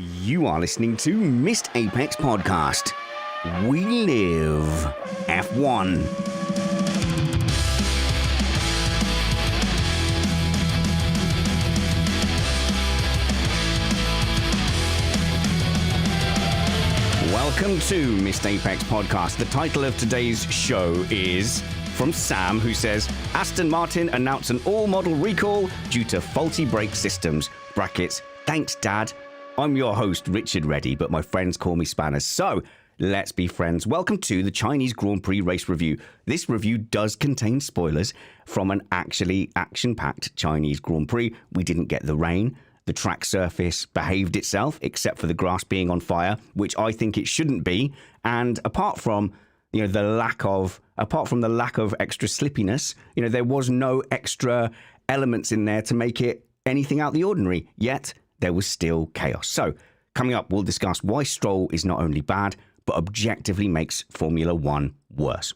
You are listening to Missed Apex Podcast. We live F1. Welcome to Missed Apex Podcast. The title of today's show is from Sam, who says, Aston Martin announce an all-model recall due to faulty brake systems. Brackets, thanks, Dad. I'm your host, Richard Reddy, but my friends call me Spanners. So, let's be friends. Welcome to the Chinese Grand Prix race review. This review does contain spoilers from an actually action-packed Chinese Grand Prix. We didn't get the rain. The track surface behaved itself, except for the grass being on fire, which I think it shouldn't be. And apart from the lack of extra slippiness, there was no extra elements in there to make it anything out of the ordinary. Yet there was still chaos. So, coming up, we'll discuss why Stroll is not only bad, but objectively makes Formula One worse.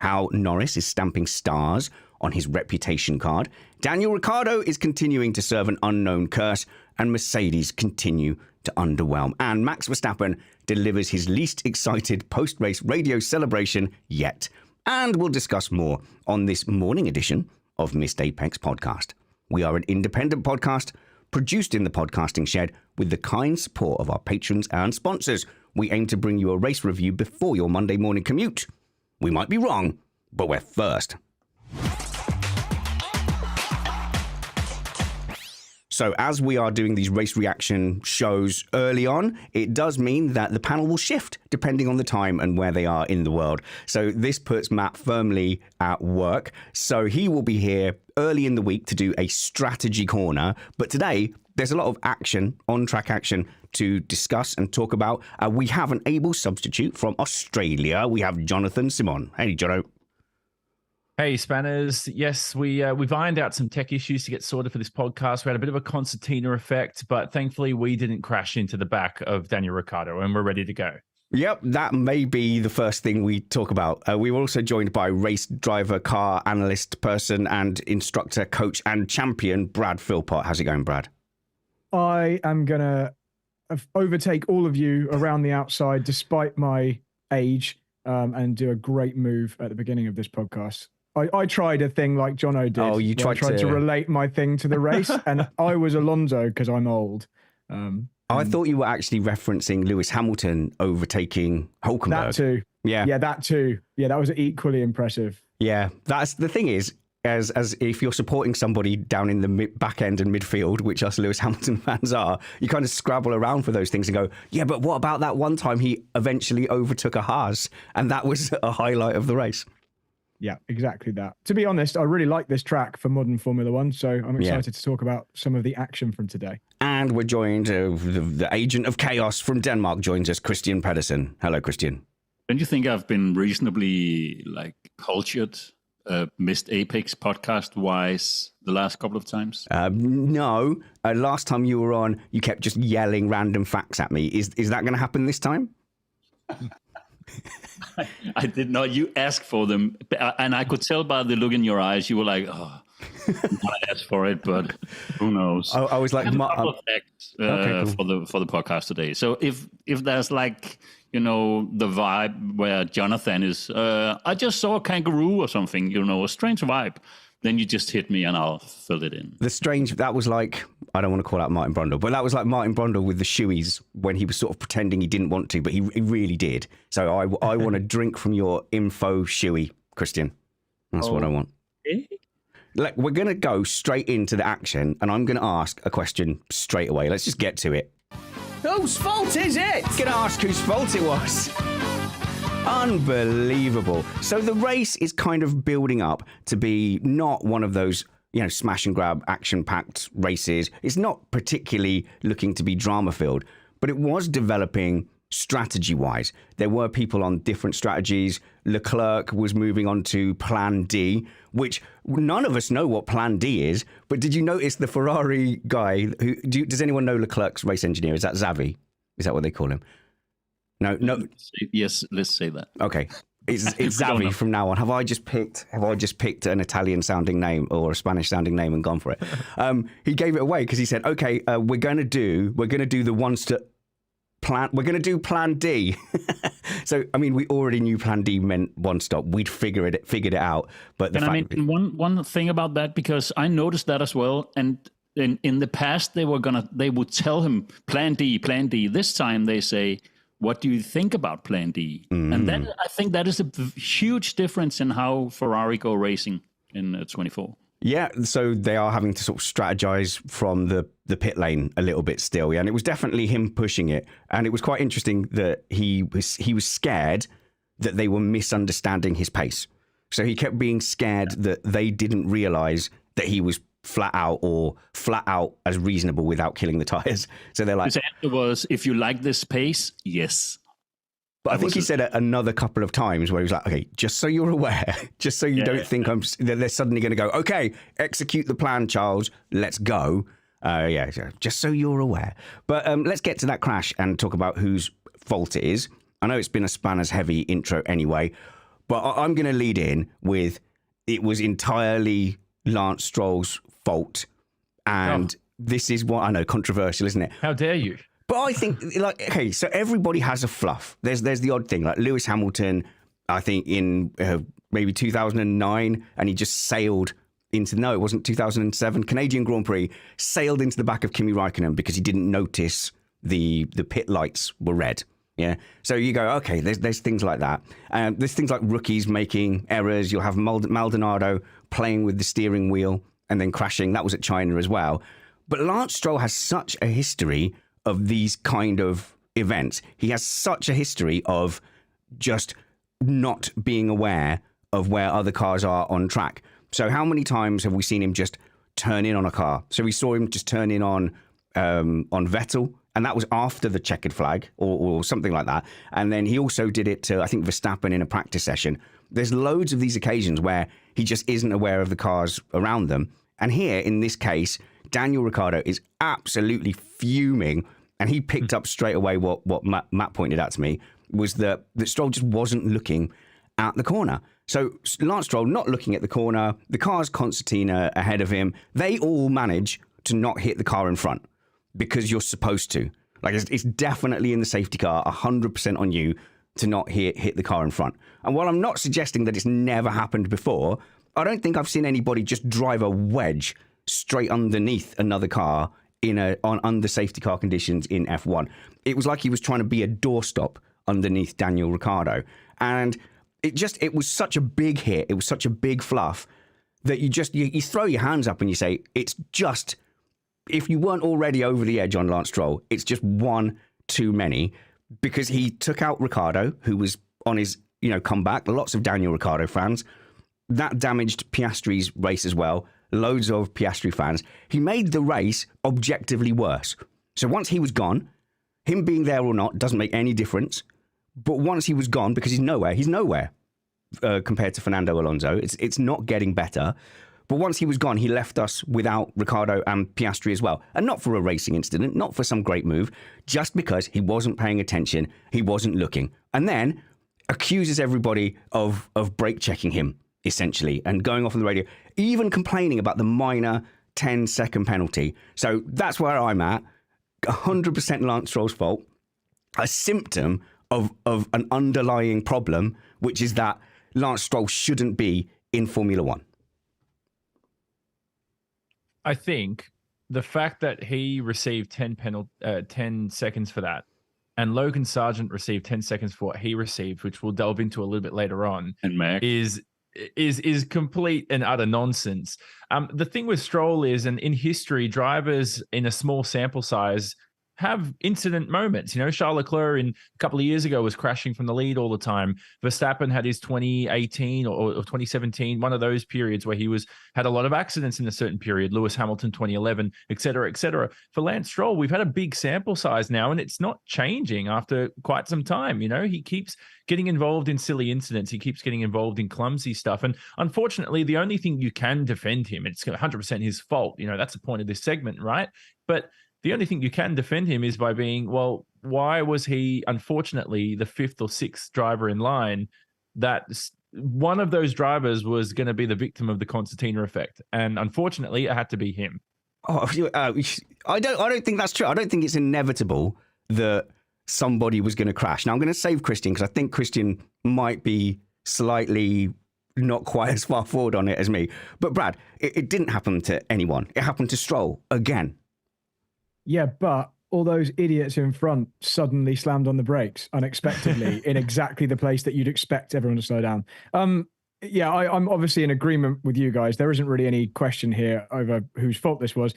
How Norris is stamping stars on his reputation card. Daniel Ricciardo is continuing to serve an unknown curse, and Mercedes continue to underwhelm. And Max Verstappen delivers his least excited post-race radio celebration yet. And we'll discuss more on this morning edition of Missed Apex Podcast. We are an independent podcast produced in the podcasting shed with the kind support of our patrons and sponsors. We aim to bring you a race review before your Monday morning commute. We might be wrong, but we're first. So as we are doing these race reaction shows early on, it does mean that the panel will shift depending on the time and where they are in the world. So this puts Matt firmly at work. So he will be here early in the week to do a strategy corner. But today, there's a lot of action, on-track action to discuss and talk about. We have an able substitute from Australia. We have Jonathan Simon. Hey, Jono. Hey, Spanners. Yes, we've ironed out some tech issues to get sorted for this podcast. We had a bit of a concertina effect, but thankfully we didn't crash into the back of Daniel Ricciardo, and we're ready to go. Yep, that may be the first thing we talk about. We were also joined by race driver, car analyst person, and instructor, coach, and champion, Brad Philpot. How's it going, Brad? I am going to overtake all of you around the outside, despite my age, and do a great move at the beginning of this podcast. I tried a thing like Jono did. Oh, you tried to relate my thing to the race, and I was Alonso because I'm old. I thought you were actually referencing Lewis Hamilton overtaking Hulkenberg. That too. Yeah, that too. Yeah, that was equally impressive. Yeah, that's the thing is, as if you're supporting somebody down in the back end and midfield, which us Lewis Hamilton fans are, you kind of scrabble around for those things and go, yeah, but what about that one time he eventually overtook a Haas? And that was a highlight of the race. Yeah, exactly that. To be honest, I really like this track for modern Formula One, so I'm excited to talk about some of the action from today. And we're joined, the agent of chaos from Denmark joins us, Kristian Pedersen. Hello, Kristian. Don't you think I've been reasonably cultured, Missed Apex podcast-wise the last couple of times? No. Last time you were on, you kept just yelling random facts at me. Is that going to happen this time? I did not. You asked for them, and I could tell by the look in your eyes, you were like, "Oh, I asked for it, but who knows?" I was like, a couple of facts cool. for the podcast today. So if there's the vibe where Jonathan is, I just saw a kangaroo or something, a strange vibe. Then you just hit me and I'll fill it in. That was like, I don't want to call out Martin Brundle, but that was like Martin Brundle with the shoeies when he was sort of pretending he didn't want to, but he really did. So I want to drink from your info shoey, Kristian. That's what I want. Like, we're going to go straight into the action and I'm going to ask a question straight away. Let's just get to it. Whose fault is it? Going to ask whose fault it was. Unbelievable. So the race is kind of building up to be not one of those, smash and grab action-packed races. It's not particularly looking to be drama-filled, but it was developing strategy-wise. There were people on different strategies. Leclerc was moving on to Plan D, which none of us know what Plan D is, but did you notice the Ferrari guy? Does anyone know Leclerc's race engineer? Is that Xavi? Is that what they call him? No. Yes, let's say that. Okay. It's Xavi from now on. Have I just picked an Italian sounding name or a Spanish sounding name and gone for it? He gave it away because he said, "Okay, we're going to do the we're going to do plan D. So, I mean, we already knew plan D meant one stop. We'd figured it out. But one thing about that, because I noticed that as well. And in the past, they would tell him plan D. This time they say, what do you think about plan D? And then I think that is a huge difference in how Ferrari go racing in 24. Yeah, so they are having to sort of strategize from the pit lane a little bit still. Yeah, and it was definitely him pushing it. And it was quite interesting that he was scared that they were misunderstanding his pace. So he kept being scared that they didn't realize that he was flat out as reasonable without killing the tires. So they're like, his answer was, if you like this pace, yes. But I think he said it another couple of times where he was like, okay, just so you're aware, just so you don't think they're suddenly going to go, okay, execute the plan, Charles, let's go. Just so you're aware. But let's get to that crash and talk about whose fault it is. I know it's been a spanners heavy intro anyway, but I'm going to lead in with it was entirely Lance Stroll's fault. And this is what I know, controversial, isn't it? How dare you? But I think, like, okay, so everybody has a fluff. There's the odd thing, like Lewis Hamilton, I think in maybe 2009, and he just sailed into, no, it wasn't 2007, Canadian Grand Prix, sailed into the back of Kimi Raikkonen because he didn't notice the pit lights were red. Yeah. So you go, okay, there's things like that. There's things like rookies making errors. You'll have Maldonado playing with the steering wheel and then crashing. That was at China as well. But Lance Stroll has such a history of these kind of events. He has such a history of just not being aware of where other cars are on track. So how many times have we seen him just turn in on a car? So we saw him just turn in on Vettel, and that was after the checkered flag or something like that. And then he also did it to, I think, Verstappen in a practice session. There's loads of these occasions where he just isn't aware of the cars around them. And here, in this case, Daniel Ricciardo is absolutely fuming, and he picked up straight away what Matt pointed out to me, was that Stroll just wasn't looking at the corner. So Lance Stroll not looking at the corner, the car's concertina ahead of him, they all manage to not hit the car in front because you're supposed to. Like, it's definitely in the safety car, 100% on you to not hit the car in front. And while I'm not suggesting that it's never happened before, I don't think I've seen anybody just drive a wedge straight underneath another car under safety car conditions in F1. It was like he was trying to be a doorstop underneath Daniel Ricciardo. And it was such a big hit, it was such a big fluff that you throw your hands up and you say, it's just, if you weren't already over the edge on Lance Stroll, it's just one too many, because he took out Ricciardo, who was on his comeback. Lots of Daniel Ricciardo fans. That damaged Piastri's race as well. Loads of Piastri fans. He made the race objectively worse. So once he was gone, him being there or not doesn't make any difference. But once he was gone, because he's nowhere compared to Fernando Alonso. It's not getting better. But once he was gone, he left us without Ricciardo and Piastri as well. And not for a racing incident, not for some great move, just because he wasn't paying attention, he wasn't looking. And then accuses everybody of brake checking him, essentially, and going off on the radio, even complaining about the minor 10-second penalty. So that's where I'm at. 100% Lance Stroll's fault. A symptom of an underlying problem, which is that Lance Stroll shouldn't be in Formula One. I think the fact that he received 10 seconds for that, and Logan Sargent received 10 seconds for what he received, which we'll delve into a little bit later on, and Mac is complete and utter nonsense. The thing with Stroll is, and in history, drivers in a small sample size have incident moments. Charles Leclerc a couple of years ago was crashing from the lead all the time. Verstappen had his 2018 or 2017, one of those periods where he had a lot of accidents in a certain period. Lewis Hamilton 2011, et cetera, et cetera. For Lance Stroll, we've had a big sample size now, and it's not changing after quite some time. He keeps getting involved in silly incidents. He keeps getting involved in clumsy stuff. And unfortunately, the only thing you can defend him, it's 100% his fault. That's the point of this segment, right? But the only thing you can defend him is by being, well, why was he, unfortunately, the fifth or sixth driver in line? That one of those drivers was going to be the victim of the concertina effect. And unfortunately, it had to be him. I don't think that's true. I don't think it's inevitable that somebody was going to crash. Now, I'm going to save Kristian because I think Kristian might be slightly not quite as far forward on it as me. But Brad, it didn't happen to anyone. It happened to Stroll again. Yeah, but all those idiots in front suddenly slammed on the brakes unexpectedly in exactly the place that you'd expect everyone to slow down. Yeah, I'm obviously in agreement with you guys. There isn't really any question here over whose fault this was.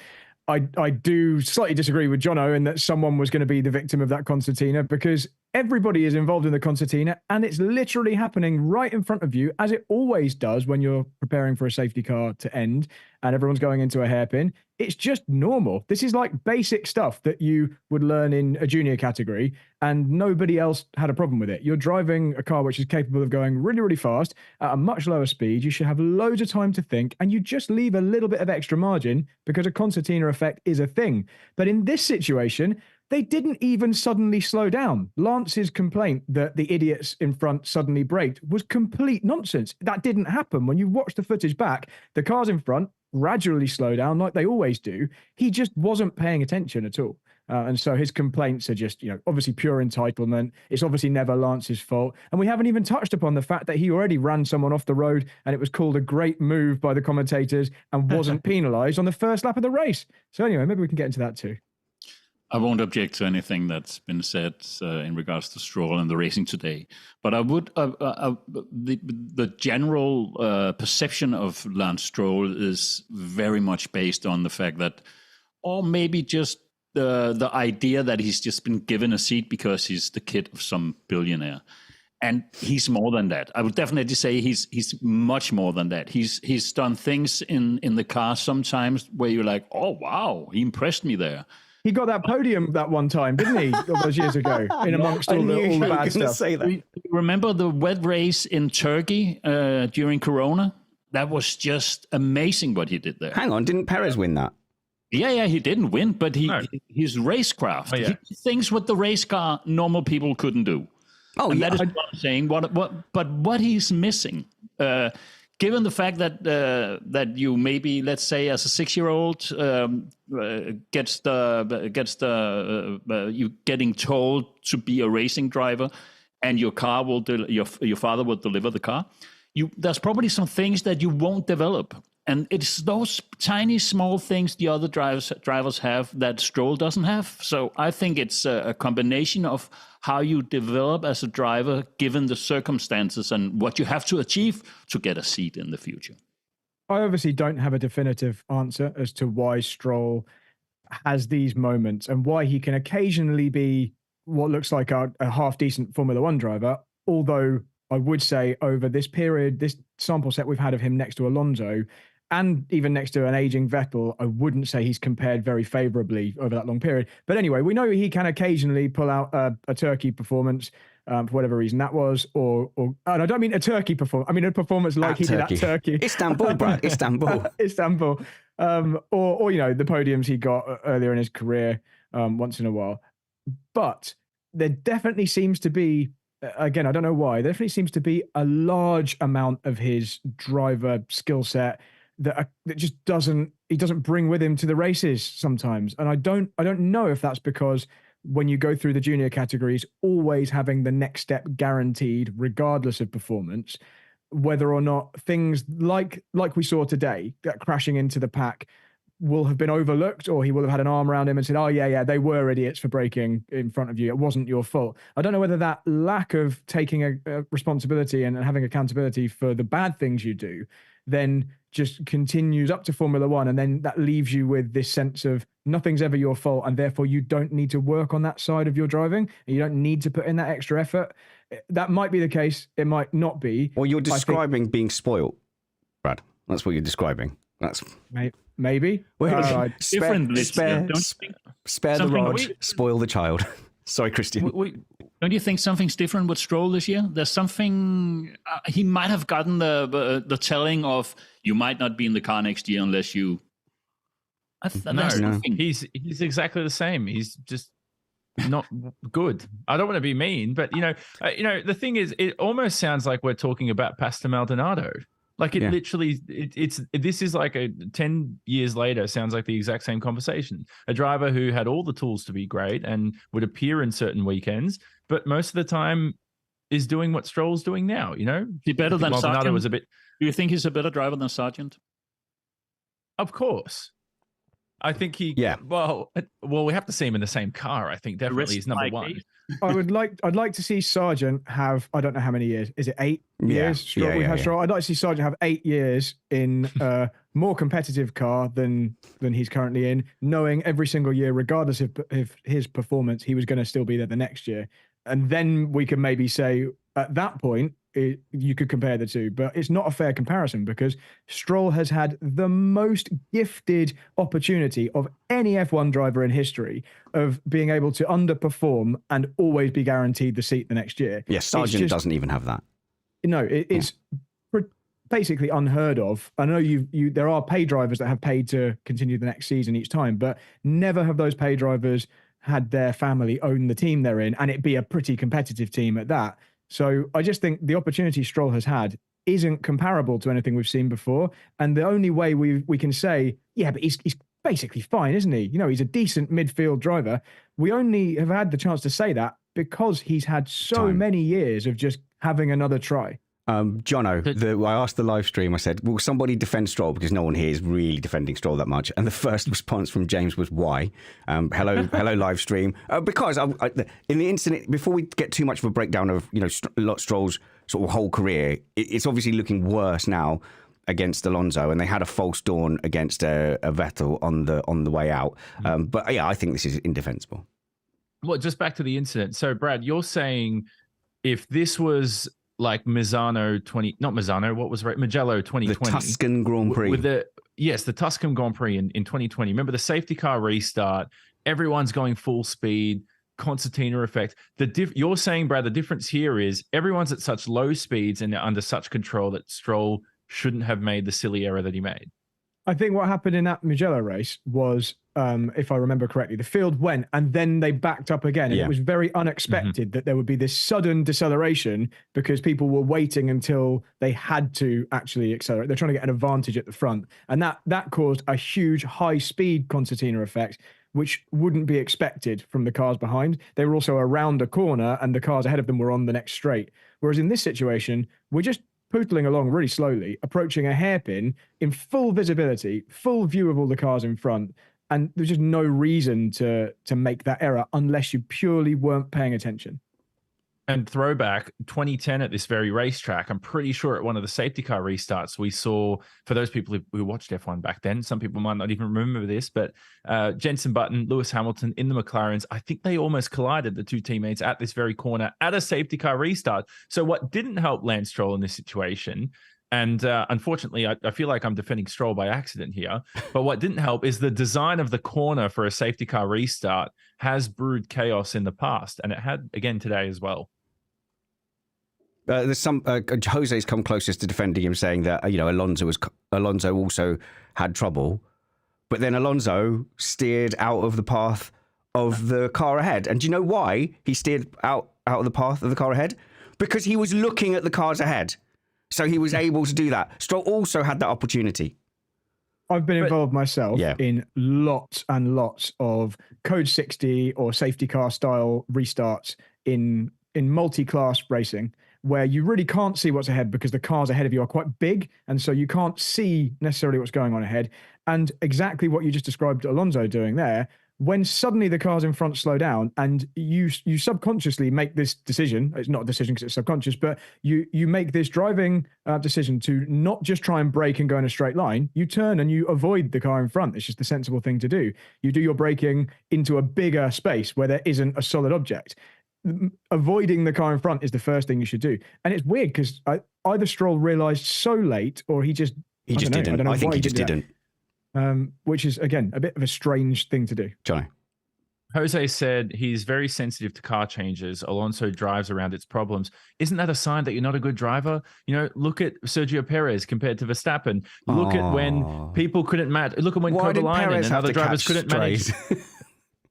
I do slightly disagree with Jono in that someone was going to be the victim of that concertina, because everybody is involved in the concertina and it's literally happening right in front of you, as it always does when you're preparing for a safety car to end and everyone's going into a hairpin. It's just normal. This is like basic stuff that you would learn in a junior category, and nobody else had a problem with it. You're driving a car which is capable of going really, really fast at a much lower speed. You should have loads of time to think, and you just leave a little bit of extra margin because a concertina effect is a thing. But in this situation, they didn't even suddenly slow down. Lance's complaint that the idiots in front suddenly braked was complete nonsense. That didn't happen. When you watch the footage back, the cars in front gradually slow down like they always do. He just wasn't paying attention at all. And so his complaints are just, obviously pure entitlement. It's obviously never Lance's fault. And we haven't even touched upon the fact that he already ran someone off the road and it was called a great move by the commentators and wasn't penalized on the first lap of the race. So anyway, maybe we can get into that too. I won't object to anything that's been said in regards to Stroll and the racing today, but I would the general perception of Lance Stroll is very much based on the fact that, or maybe just the idea that he's just been given a seat because he's the kid of some billionaire, and he's more than that. I would definitely say he's much more than that. He's done things in the car sometimes where you're like, oh wow, he impressed me there. He got that podium that one time, didn't he? All those years ago, in amongst all the bad stuff. Say that. Remember the wet race in Turkey during Corona? That was just amazing what he did there. Hang on, didn't Perez win that? Yeah, he didn't win, but his racecraft, he did things with the race car normal people couldn't do. Oh, and yeah. that is what I'm saying. But what he's missing, given the fact that you maybe, let's say, as a 6-year-old, gets you getting told to be a racing driver, and your car will your father will deliver the car. There's probably some things that you won't develop, and it's those tiny small things the other drivers have that Stroll doesn't have. So I think it's a combination of how you develop as a driver given the circumstances and what you have to achieve to get a seat in the future. I obviously don't have a definitive answer as to why Stroll has these moments and why he can occasionally be what looks like a half-decent Formula One driver, although I would say over this period, this sample set we've had of him next to Alonso and even next to an aging Vettel, I wouldn't say he's compared very favorably over that long period. But anyway, we know he can occasionally pull out a Turkey performance for whatever reason that was, or and I don't mean a Turkey performance. I mean a performance like he did at Turkey. Istanbul, Brad, Istanbul. Istanbul. Or the podiums he got earlier in his career once in a while. But there definitely seems to be, again, I don't know why, there definitely seems to be a large amount of his driver skill set that just doesn't bring with him to the races sometimes. And I don't know if that's because when you go through the junior categories, always having the next step guaranteed regardless of performance, whether or not things like we saw today, that crashing into the pack will have been overlooked, or he will have had an arm around him and said, oh yeah, they were idiots for braking in front of you. It wasn't your fault. I don't know whether that lack of taking a responsibility and having accountability for the bad things you do then just continues up to Formula One, and then that leaves you with this sense of nothing's ever your fault, and therefore you don't need to work on that side of your driving, and you don't need to put in that extra effort. That might be the case. It might not be. Well, you're describing being spoiled, Brad. That's what you're describing. That's maybe. Differently. Spare the rod, spoil the child. Sorry, Kristian. Don't you think something's different with Stroll this year? There's something he might have gotten the telling of you might not be in the car next year unless you. No. He's exactly the same. He's just not good. I don't want to be mean, but the thing is, it almost sounds like we're talking about Pastor Maldonado. Like it literally, this is like 10 years later, sounds like the exact same conversation. A driver who had all the tools to be great and would appear in certain weekends, but most of the time is doing what Stroll's doing now, you know? Be better than Sargent? Was a bit... Do you think he's a better driver than Sargent? Of course. I think he. Yeah. Well, we have to see him in the same car. I think definitely he's number one. I'd like to see Sargent have, I don't know how many years. Is it 8 years? Stroll, Stroll. I'd like to see Sargent have 8 years in a more competitive car than he's currently in, knowing every single year, regardless of his performance, he was going to still be there the next year. And then we can maybe say at that point, you could compare the two, but it's not a fair comparison because Stroll has had the most gifted opportunity of any F1 driver in history of being able to underperform and always be guaranteed the seat the next year. Yes, Sargent doesn't even have that. No, it's basically unheard of. I know there are pay drivers that have paid to continue the next season each time, but never have those pay drivers had their family own the team they're in and it be a pretty competitive team at that. So I just think the opportunity Stroll has had isn't comparable to anything we've seen before. And the only way we can say, yeah, but he's basically fine, isn't he? You know, he's a decent midfield driver. We only have had the chance to say that because he's had so many years of just having another try. Jono, I asked the live stream, I said, will somebody defend Stroll? Because no one here is really defending Stroll that much. And the first response from James was, why? Hello, live stream. Because in the incident, before we get too much of a breakdown of, Stroll's sort of whole career, it's obviously looking worse now against Alonso, and they had a false dawn against a Vettel on the way out. But yeah, I think this is indefensible. Well, just back to the incident. So, Brad, you're saying if this was like Mugello 2020. The Tuscan Grand Prix. The Tuscan Grand Prix in 2020. Remember the safety car restart, everyone's going full speed, concertina effect. You're saying, Brad, the difference here is everyone's at such low speeds and they're under such control that Stroll shouldn't have made the silly error that he made. I think what happened in that Mugello race was, if I remember correctly, the field went and then they backed up again. And it was very unexpected that there would be this sudden deceleration because people were waiting until they had to actually accelerate. They're trying to get an advantage at the front. And that caused a huge high-speed concertina effect, which wouldn't be expected from the cars behind. They were also around a corner and the cars ahead of them were on the next straight. Whereas in this situation, we're just pootling along really slowly, approaching a hairpin in full visibility, full view of all the cars in front. And there's just no reason to make that error unless you purely weren't paying attention. And throwback, 2010 at this very racetrack, I'm pretty sure at one of the safety car restarts, we saw, for those people who watched F1 back then, some people might not even remember this, but Jenson Button, Lewis Hamilton in the McLarens, I think they almost collided, the two teammates, at this very corner at a safety car restart. So what didn't help Lance Stroll in this situation, and unfortunately, I feel like I'm defending Stroll by accident here, but what didn't help is the design of the corner for a safety car restart has brewed chaos in the past, and it had again today as well. There's some Jose's come closest to defending him, saying that Alonso also had trouble, but then Alonso steered out of the path of the car ahead. And do you know why he steered out of the path of the car ahead? Because he was looking at the cars ahead, so he was able to do that. Stroll also had that opportunity. I've been involved myself in lots and lots of Code 60 or safety car style restarts in multi-class racing, where you really can't see what's ahead because the cars ahead of you are quite big. And so you can't see necessarily what's going on ahead. And exactly what you just described Alonso doing there, when suddenly the cars in front slow down and you subconsciously make this decision, it's not a decision because it's subconscious, but you make this driving decision to not just try and brake and go in a straight line. You turn and you avoid the car in front. It's just the sensible thing to do. You do your braking into a bigger space where there isn't a solid object. Avoiding the car in front is the first thing you should do. And it's weird because either Stroll realized so late or he just didn't. I think he just didn't. Which is, again, a bit of a strange thing to do. Johnny. Jose said he's very sensitive to car changes. Alonso drives around its problems. Isn't that a sign that you're not a good driver? Look at Sergio Perez compared to Verstappen. Look at when people couldn't match. Look at when Kovalainen and other drivers couldn't manage.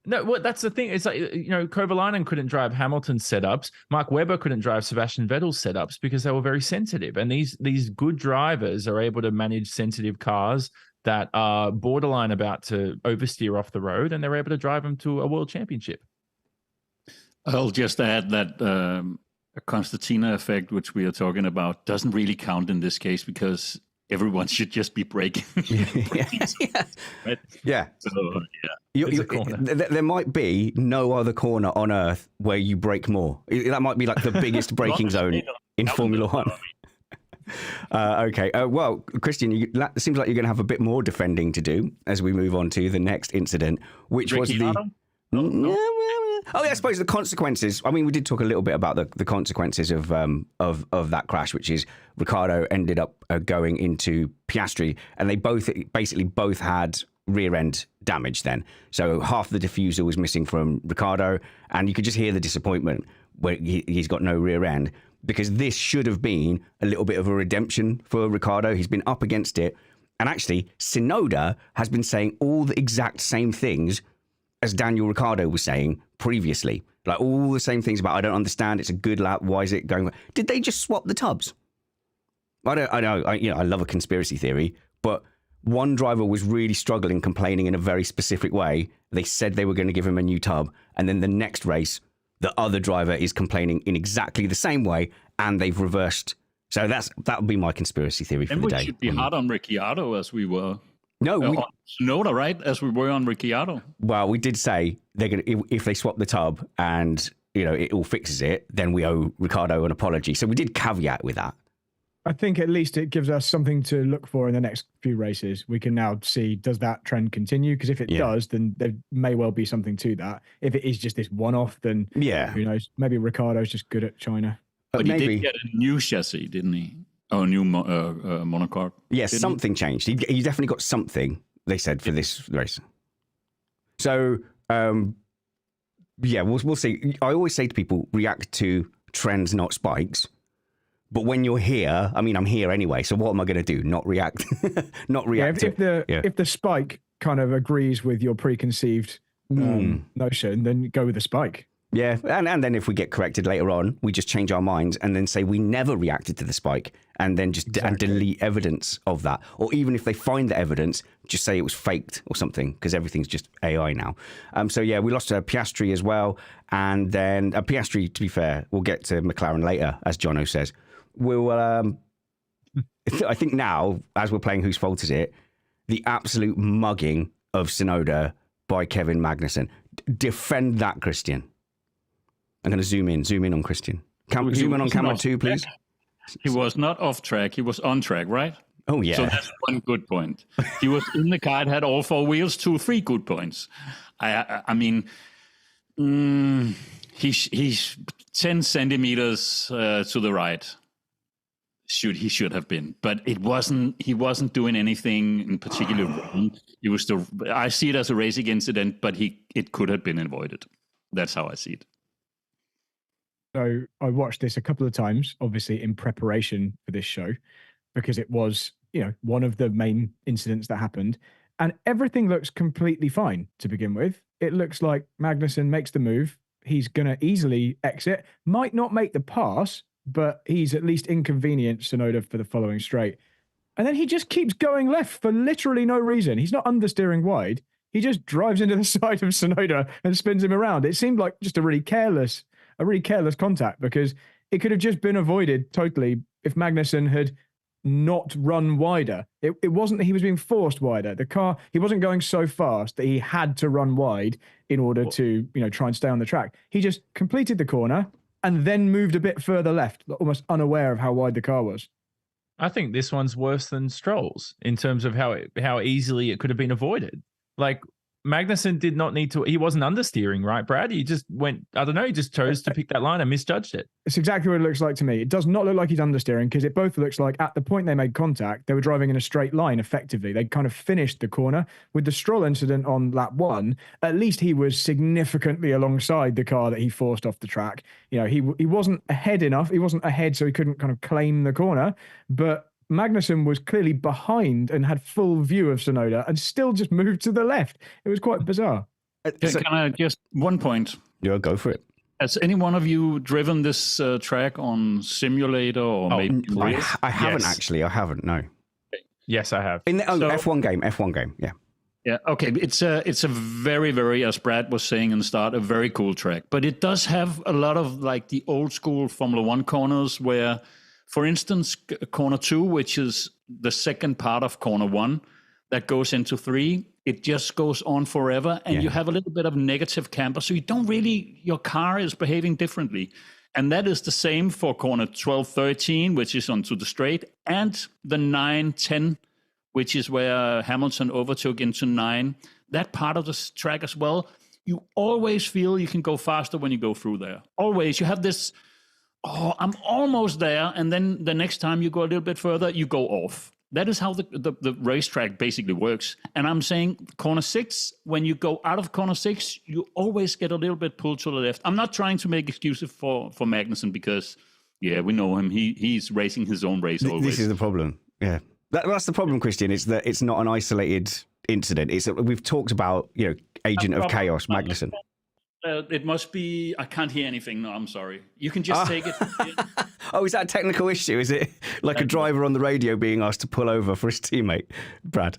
No, well, that's the thing. It's like, Kovalainen couldn't drive Hamilton's setups. Mark Webber couldn't drive Sebastian Vettel's setups because they were very sensitive. And these good drivers are able to manage sensitive cars that are borderline about to oversteer off the road, and they're able to drive them to a world championship. I'll just add that a Constantina effect, which we are talking about, doesn't really count in this case because everyone should just be braking. Right? Yeah. So, yeah. There might be no other corner on earth where you brake more. That might be like the biggest braking zone in Formula One. Okay. Well, Kristian, it seems like you're going to have a bit more defending to do as we move on to the next incident, which was the... Oh, yeah, I suppose the consequences. I mean, we did talk a little bit about the consequences of that crash, which is Ricciardo ended up going into Piastri, and they basically both had rear end damage then. So half the diffuser was missing from Ricciardo, and you could just hear the disappointment where he's got no rear end, because this should have been a little bit of a redemption for Ricciardo. He's been up against it, and actually Tsunoda has been saying all the exact same things as Daniel Ricciardo was saying previously, like all the same things about, I don't understand, it's a good lap, why is it going? Did they just swap the tubs? I know, I love a conspiracy theory, but one driver was really struggling, complaining in a very specific way. They said they were going to give him a new tub, and then the next race, the other driver is complaining in exactly the same way, and they've reversed. So that would be my conspiracy theory for the day. And we should be hard on Ricciardo as we were. No, on Tsunoda, right? As we were on Ricciardo. Well, we did say they're going to, if they swap the tub and it all fixes it, then we owe Ricciardo an apology. So we did caveat with that. I think at least it gives us something to look for in the next few races. We can now see, does that trend continue? Because if it does, then there may well be something to that. If it is just this one-off, then who knows? Maybe Ricciardo's just good at China. But he did get a new chassis, didn't he? Oh, a new monocoque. Yes, something changed. He definitely got something, they said, for this race. So, we'll see. I always say to people, react to trends, not spikes. But when you're here, I mean, I'm here anyway, so what am I going to do? Not react? Not react if the spike kind of agrees with your preconceived notion, then go with the spike. Yeah, and then if we get corrected later on, we just change our minds and then say we never reacted to the spike, and then just and delete evidence of that. Or even if they find the evidence, just say it was faked or something, because everything's just AI now. We lost Piastri as well. And then Piastri, to be fair, we'll get to McLaren later, as Jono says. We'll, I think now, as we're playing Whose Fault Is It, the absolute mugging of Tsunoda by Kevin Magnussen. Defend that, Kristian. I'm going to zoom in on Kristian. Zoom in on camera 2, please. He was not off track. He was on track, right? Oh, yeah. So that's one good point. He was in the car, had all 4 wheels, 3 good points. I mean, he's 10 centimeters to the right. He should have been, but he wasn't doing anything in particular wrong. It was I see it as a racing incident, but it could have been avoided. That's how I see it. So I watched this a couple of times, obviously in preparation for this show, because it was, one of the main incidents that happened, and everything looks completely fine to begin with. It looks like Magnussen makes the move. He's going to easily exit, might not make the pass, but he's at least inconvenienced Tsunoda for the following straight. And then he just keeps going left for literally no reason. He's not understeering wide. He just drives into the side of Tsunoda and spins him around. It seemed like just a really careless contact, because it could have just been avoided totally if Magnussen had not run wider. It wasn't that he was being forced wider. The car, he wasn't going so fast that he had to run wide in order to, try and stay on the track. He just completed the corner and then moved a bit further left, almost unaware of how wide the car was. I think this one's worse than Stroll's in terms of how easily it could have been avoided. Like, Magnussen did not need to, he wasn't understeering, right, Brad? He just went, I don't know, he just chose to pick that line and misjudged it. It's exactly what it looks like to me. It does not look like he's understeering, because it both looks like at the point they made contact, they were driving in a straight line effectively. They kind of finished the corner. With the Stroll incident on lap 1, at least he was significantly alongside the car that he forced off the track. He wasn't ahead enough. He wasn't ahead so he couldn't kind of claim the corner, but Magnussen was clearly behind and had full view of Tsunoda and still just moved to the left. It was quite bizarre. Can I just one point? Yeah, go for it. Has any one of you driven this track on simulator or maybe? I haven't actually. I haven't. No. Yes, I have. In the F1 game. Yeah. Yeah. Okay. It's a very, very, as Brad was saying in the start, a very cool track. But it does have a lot of like the old school Formula One corners where, for instance, corner 2, which is the second part of corner 1 that goes into 3, it just goes on forever. And you have a little bit of negative camber. So you don't really, your car is behaving differently. And that is the same for corner 12, 13, which is onto the straight, and the 9, 10, which is where Hamilton overtook into 9. That part of the track as well, you always feel you can go faster when you go through there. Always. You have this, I'm almost there. And then the next time you go a little bit further, you go off. That is how the racetrack basically works. And I'm saying corner 6, when you go out of corner 6, you always get a little bit pulled to the left. I'm not trying to make excuses for Magnussen because, we know him. He's racing his own race always. This is the problem. Yeah. That's the problem, Kristian. It's that it's not an isolated incident. It's that we've talked about, agent of chaos, Magnussen. It must be. I can't hear anything. No, I'm sorry. You can just take it. Is that a technical issue? Is it like a driver on the radio being asked to pull over for his teammate, Brad?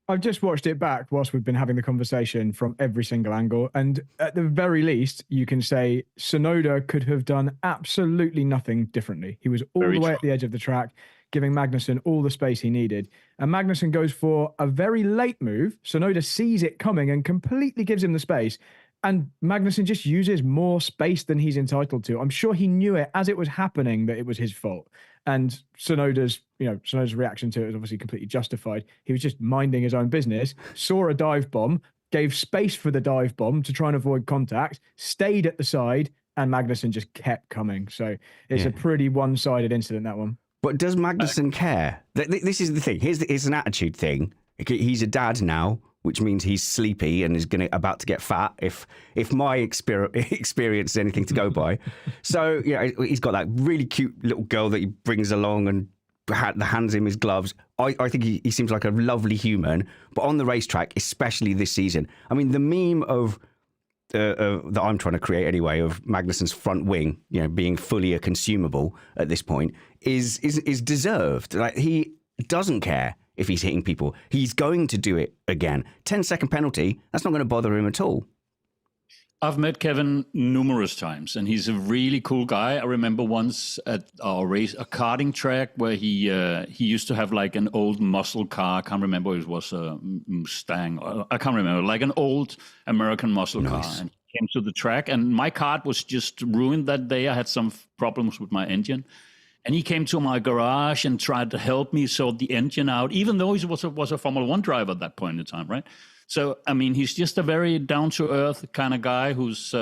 I've just watched it back whilst we've been having the conversation from every single angle. And at the very least, you can say Tsunoda could have done absolutely nothing differently. He was all the way at the edge of the track, giving Magnussen all the space he needed. And Magnussen goes for a very late move. Tsunoda sees it coming and completely gives him the space. And Magnussen just uses more space than he's entitled to. I'm sure he knew it as it was happening that it was his fault. And Tsunoda's reaction to it was obviously completely justified. He was just minding his own business, saw a dive bomb, gave space for the dive bomb to try and avoid contact, stayed at the side, and Magnussen just kept coming. So it's a pretty one-sided incident, that one. But does Magnussen care? This is the thing. Here's an attitude thing. He's a dad now, which means he's sleepy and is about to get fat if my experience is anything to go by. So, he's got that really cute little girl that he brings along and hands him his gloves. I think he seems like a lovely human. But on the racetrack, especially this season, I mean, the meme of that I'm trying to create anyway of Magnussen's front wing, being fully a consumable at this point is deserved. Like, he doesn't care if he's hitting people. He's going to do it again. 10-second penalty, that's not going to bother him at all. I've met Kevin numerous times, and he's a really cool guy. I remember once at our race, a karting track, where he used to have like an old muscle car. I can't remember if it was a Mustang. I can't remember, like an old American muscle car. And he came to the track, and my car was just ruined that day. I had some problems with my engine. And he came to my garage and tried to help me sort the engine out, even though he was a Formula One driver at that point in time, right? So, I mean, he's just a very down-to-earth kind of guy who's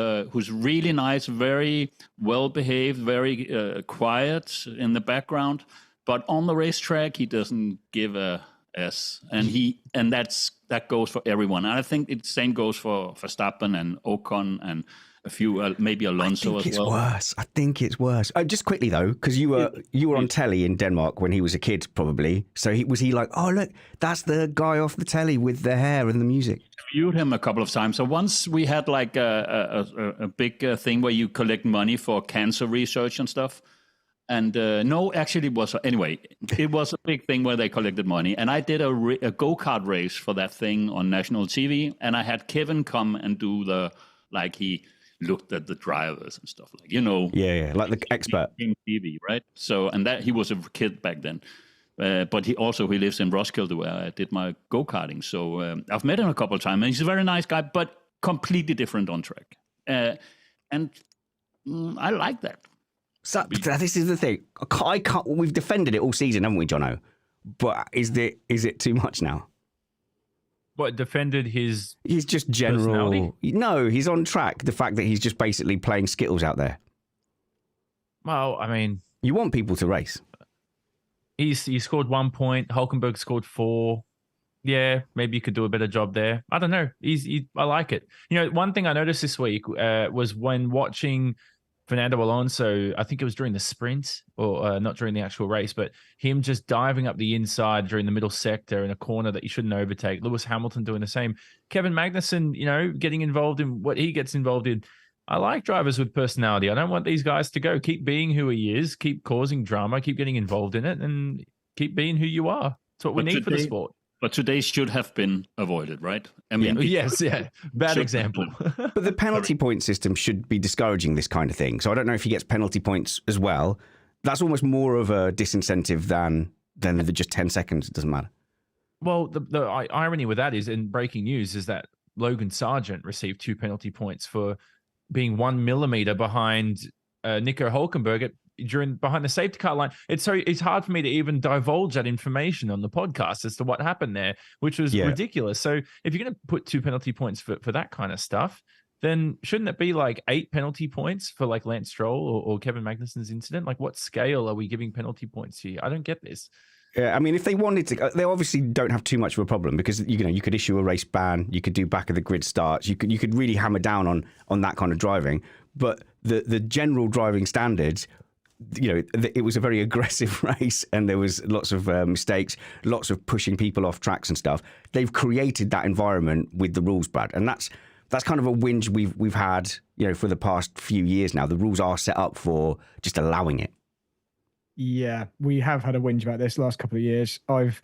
really nice, very well-behaved, very quiet in the background. But on the racetrack, he doesn't give a S. And that goes for everyone. And I think the same goes for Verstappen and Ocon and a few, maybe Alonso as well. I think it's worse. Just quickly though, because you were on telly in Denmark when he was a kid, probably. So was he like, oh look, that's the guy off the telly with the hair and the music? I viewed him a couple of times. So once we had like a big thing where you collect money for cancer research and stuff. And it was a big thing where they collected money. And I did a go-kart race for that thing on national TV. And I had Kevin come and do he looked at the drivers and stuff, like, like the expert TV, right? So, and that he was a kid back then, but he lives in Roskilde where I did my go-karting. So I've met him a couple of times, and he's a very nice guy, but completely different on track. And I like that. So this is the thing. I can't. We've defended it all season, haven't we, Jono? But is it too much now? What, defended his... He's just general... No, he's on track. The fact that he's just basically playing Skittles out there. Well, I mean... You want people to race. He scored 1 point. Hulkenberg scored 4. Yeah, maybe you could do a better job there. I don't know. I like it. One thing I noticed this week was when watching Fernando Alonso, I think it was during the sprint or not during the actual race, but him just diving up the inside during the middle sector in a corner that you shouldn't overtake. Lewis Hamilton doing the same. Kevin Magnussen, getting involved in what he gets involved in. I like drivers with personality. I don't want these guys to go. Keep being who he is, keep causing drama, keep getting involved in it, and keep being who you are. That's what we need for the sport. But today should have been avoided, right? I mean, bad example. But the penalty point system should be discouraging this kind of thing. So I don't know if he gets penalty points as well. That's almost more of a disincentive than the just 10 seconds. It doesn't matter. Well, the irony with that is, in breaking news, is that Logan Sargent received 2 penalty points for being 1 millimeter behind Nico Hülkenberg behind the safety car line. It's hard for me to even divulge that information on the podcast as to what happened there, which was ridiculous. So if you're going to put 2 penalty points for that kind of stuff, then shouldn't it be like 8 penalty points for like Lance Stroll or Kevin Magnussen's incident? Like, what scale are we giving penalty points here? I don't get this. Yeah, I mean, if they wanted to, they obviously don't have too much of a problem because you could issue a race ban, you could do back of the grid starts, you could really hammer down on that kind of driving. But the general driving standards, it was a very aggressive race, and there was lots of mistakes, lots of pushing people off tracks and stuff. They've created that environment with the rules, Brad, and that's kind of a whinge we've had, for the past few years now. The rules are set up for just allowing it. Yeah, we have had a whinge about this last couple of years. I've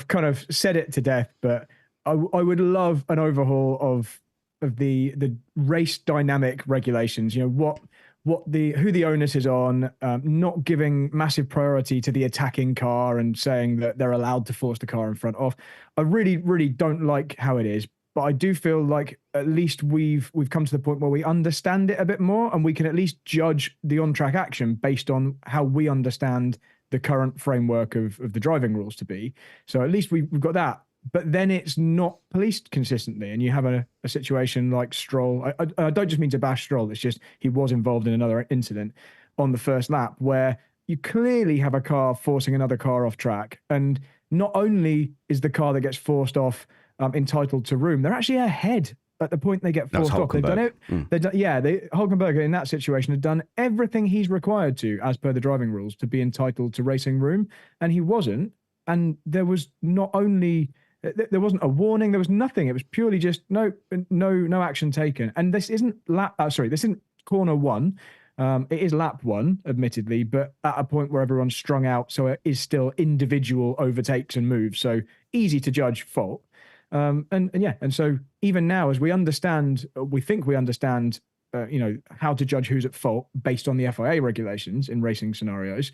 kind of said it to death, but I would love an overhaul of the race dynamic regulations. Who the onus is on, not giving massive priority to the attacking car and saying that they're allowed to force the car in front of. I really, really don't like how it is, but I do feel like at least we've come to the point where we understand it a bit more, and we can at least judge the on-track action based on how we understand the current framework of the driving rules to be. So at least we've got that. But then it's not policed consistently, and you have a situation like Stroll. I don't just mean to bash Stroll. It's just he was involved in another incident on the first lap where you clearly have a car forcing another car off track, and not only is the car that gets forced off entitled to room, they're actually ahead at the point they get forced off. They've done it. Hülkenberg in that situation had done everything he's required to, as per the driving rules, to be entitled to racing room, and he wasn't. And there was not only. There wasn't a warning. There was nothing. It was purely just no action taken. And this isn't this isn't corner 1. It is lap 1, admittedly, but at a point where everyone's strung out, so it is still individual overtakes and moves. So easy to judge fault. And so even now, as we think we understand, how to judge who's at fault based on the FIA regulations in racing scenarios,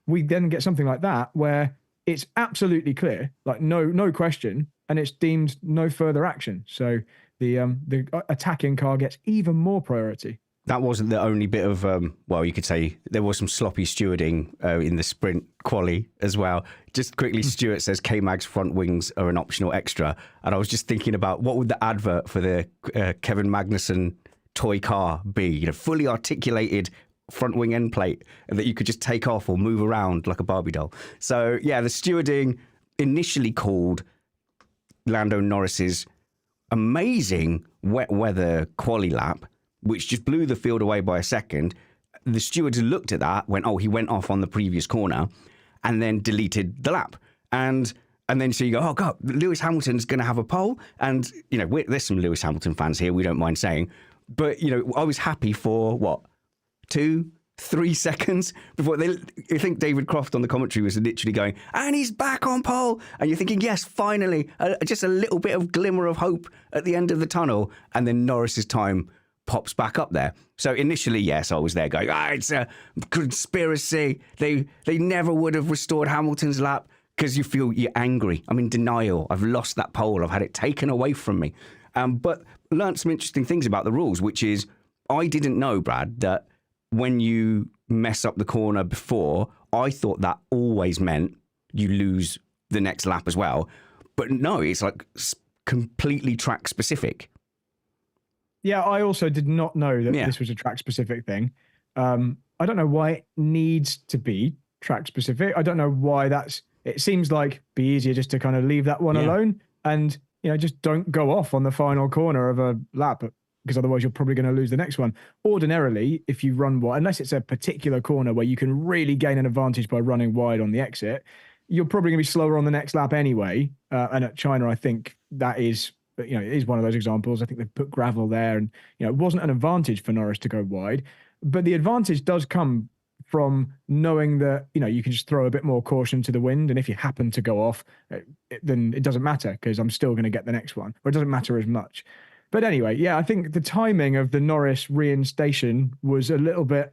we then get something like that where it's absolutely clear, like no question, and it's deemed no further action. So the attacking car gets even more priority. That wasn't the only bit of, you could say there was some sloppy stewarding in the sprint quali as well. Just quickly, Stuart says K-Mag's front wings are an optional extra. And I was just thinking about what would the advert for the Kevin Magnussen toy car be? Fully articulated front wing end plate that you could just take off or move around like a Barbie doll. So yeah, the stewarding initially called Lando Norris's amazing wet weather quali lap, which just blew the field away by a second. The stewards looked at that, went, he went off on the previous corner, and then deleted the lap. And then so you go, oh God, Lewis Hamilton's going to have a pole. And, there's some Lewis Hamilton fans here, we don't mind saying. But, I was happy for 2-3 seconds before I think David Croft on the commentary was literally going, and he's back on pole. And you're thinking, yes, finally, just a little bit of glimmer of hope at the end of the tunnel. And then Norris's time pops back up there. So initially, yes, I was there going, it's a conspiracy. They never would have restored Hamilton's lap because you're angry. I'm in denial. I've lost that pole. I've had it taken away from me. But learned some interesting things about the rules, which is I didn't know, Brad, that when you mess up the corner before, I thought that always meant you lose the next lap as well. But no, it's like completely track specific. Yeah, I also did not know that this was a track-specific thing. I don't know why it needs to be track-specific. I don't know why it seems like be easier just to kind of leave that one alone and, just don't go off on the final corner of a lap because otherwise you're probably going to lose the next one. Ordinarily, if you run wide, unless it's a particular corner where you can really gain an advantage by running wide on the exit, you're probably going to be slower on the next lap anyway. And at China, I think that is, it is one of those examples. I think they've put gravel there, and it wasn't an advantage for Norris to go wide, but the advantage does come from knowing that you can just throw a bit more caution to the wind, and if you happen to go off, then it doesn't matter because I'm still going to get the next one, or it doesn't matter as much. But anyway, yeah, I think the timing of the Norris reinstation was a little bit.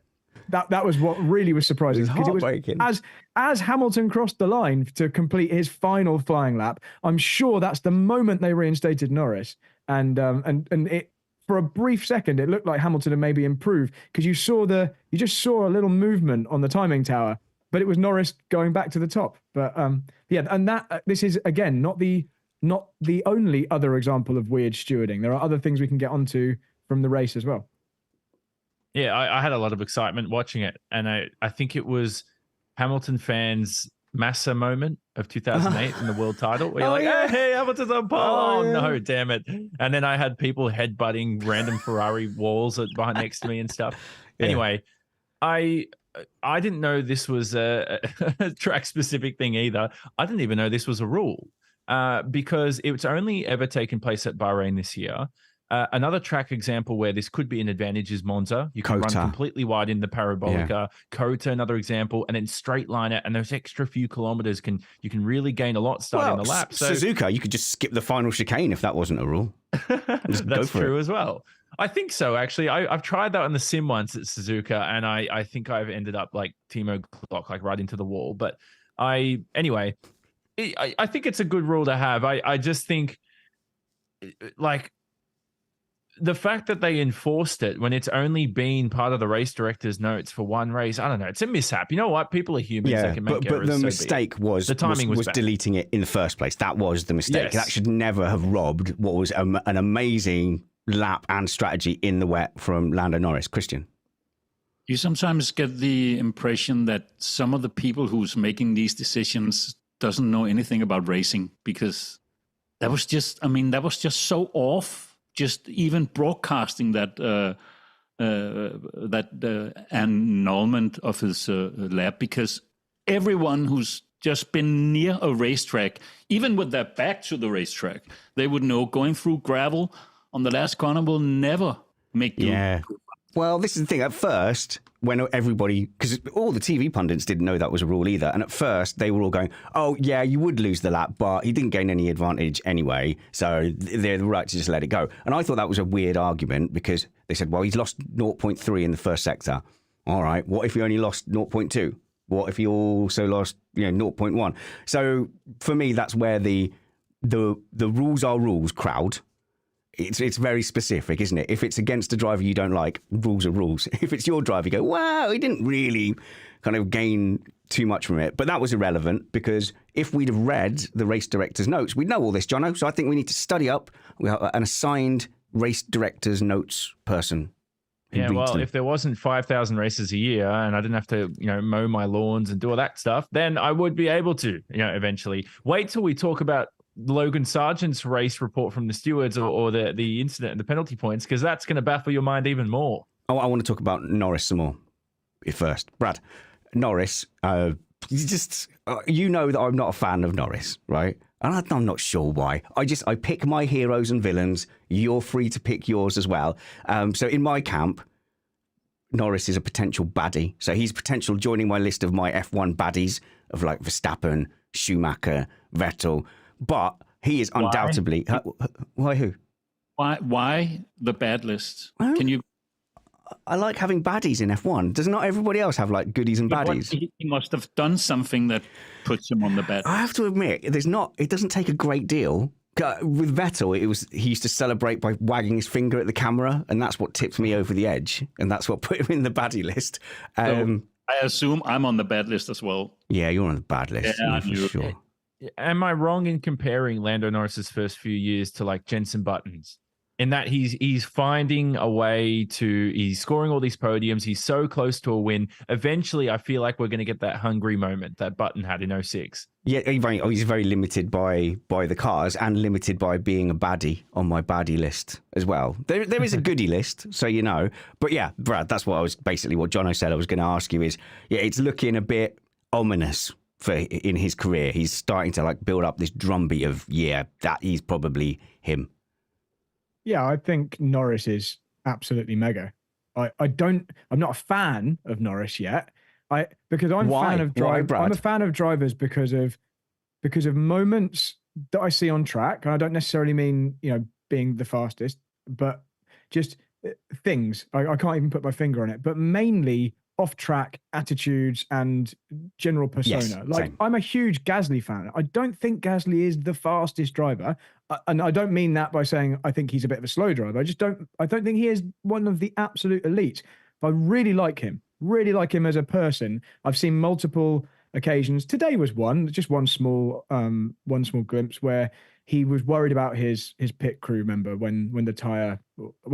That was what really was surprising, because it was as Hamilton crossed the line to complete his final flying lap. I'm sure that's the moment they reinstated Norris, and it. For a brief second, it looked like Hamilton had maybe improved, because you just saw a little movement on the timing tower, but it was Norris going back to the top. But and this is again not the only other example of weird stewarding. There are other things we can get onto from the race as well. Yeah, I had a lot of excitement watching it, and I think it was Hamilton fans' Massa moment of 2008 in the world title, where you're hey, Hamilton's on pole. No, damn it. And then I had people headbutting random Ferrari walls behind next to me and stuff. Yeah. Anyway, I didn't know this was a track specific thing either. I didn't even know this was a rule, because it's only ever taken place at Bahrain this year. Another track example where this could be an advantage is Monza. You can run completely wide in the parabolica. Yeah. Kota, another example, and then straight line it, and those extra few kilometers you can really gain a lot starting the lap. So Suzuka, you could just skip the final chicane if that wasn't a rule. That's true as well. I think so, actually. I've tried that on the sim once at Suzuka, and I think I've ended up like Timo Glock, like right into the wall. But I think it's a good rule to have. I just think like the fact that they enforced it when it's only been part of the race director's notes for one race, I don't know. It's a mishap. You know what? People are humans. They can make errors. But the mistake was the timing was deleting it in the first place. That was the mistake. Yes. That should never have robbed what was an amazing lap and strategy in the wet from Lando Norris. Kristian? You sometimes get the impression that some of the people who's making these decisions doesn't know anything about racing, because that was just so off. Just even broadcasting that annulment of his lap, because everyone who's just been near a racetrack, even with their back to the racetrack, they would know going through gravel on the last corner will never make you. Yeah. Well, this is the thing. At first, when everybody, because all the TV pundits didn't know that was a rule either. And at first, they were all going, oh, yeah, you would lose the lap, but he didn't gain any advantage anyway. So they're right to just let it go. And I thought that was a weird argument, because they said, well, he's lost 0.3 in the first sector. All right, what if he only lost 0.2? What if he also lost 0.1? So for me, that's where the rules are rules crowd. It's very specific, isn't it? If it's against a driver you don't like, rules are rules. If it's your driver, you go, wow, he didn't really kind of gain too much from it. But that was irrelevant, because if we'd have read the race director's notes, we'd know all this, Jono. So I think we need to study up. We have an assigned race director's notes person. Yeah, well, if there wasn't 5,000 races a year and I didn't have to, mow my lawns and do all that stuff, then I would be able to, eventually. Wait till we talk about Logan Sargent's race report from the stewards or the incident and the penalty points, because that's going to baffle your mind even more. Oh, I want to talk about Norris some more first. Brad, Norris, you know that I'm not a fan of Norris, right? And I'm not sure why. I pick my heroes and villains. You're free to pick yours as well. So in my camp, Norris is a potential baddie. So he's potential joining my list of my F1 baddies of like Verstappen, Schumacher, Vettel. But he is undoubtedly... Why who? Why the bad list? Well, Can you... I like having baddies in F1. Does not everybody else have like goodies and baddies? He must have done something that puts him on the bad list. I have to admit, it doesn't take a great deal. With Vettel, he used to celebrate by wagging his finger at the camera, and that's what tipped me over the edge, and that's what put him in the baddie list. So I assume I'm on the bad list as well. Yeah, you're on the bad list, for sure. Am I wrong in comparing Lando Norris's first few years to like Jensen Button's? in that he's finding a way to, he's scoring all these podiums. He's so close to a win. Eventually, I feel like we're going to get that hungry moment that Button had in 06. Yeah, he's very limited by the cars and limited by being a baddie on my baddie list as well. There is a goodie list, so you know. But yeah, Brad, that's what what Jono said I was going to ask you is, yeah, it's looking a bit ominous in his career. He's starting to like build up this drumbeat of, that he's probably him. Yeah, I think Norris is absolutely mega. I'm not a fan of Norris yet. Because I'm Why? a fan of Brad? I'm a fan of drivers because of moments that I see on track, and I don't necessarily mean being the fastest, but just things. I can't even put my finger on it, but mainly off-track attitudes and general persona. Yes, same. I'm a huge Gasly fan. I don't think Gasly is the fastest driver, and I don't mean that by saying I think he's a bit of a slow driver. I don't think he is one of the absolute elites. But I really like him. Really like him as a person. I've seen multiple occasions. Today was just one small glimpse where he was worried about his pit crew member when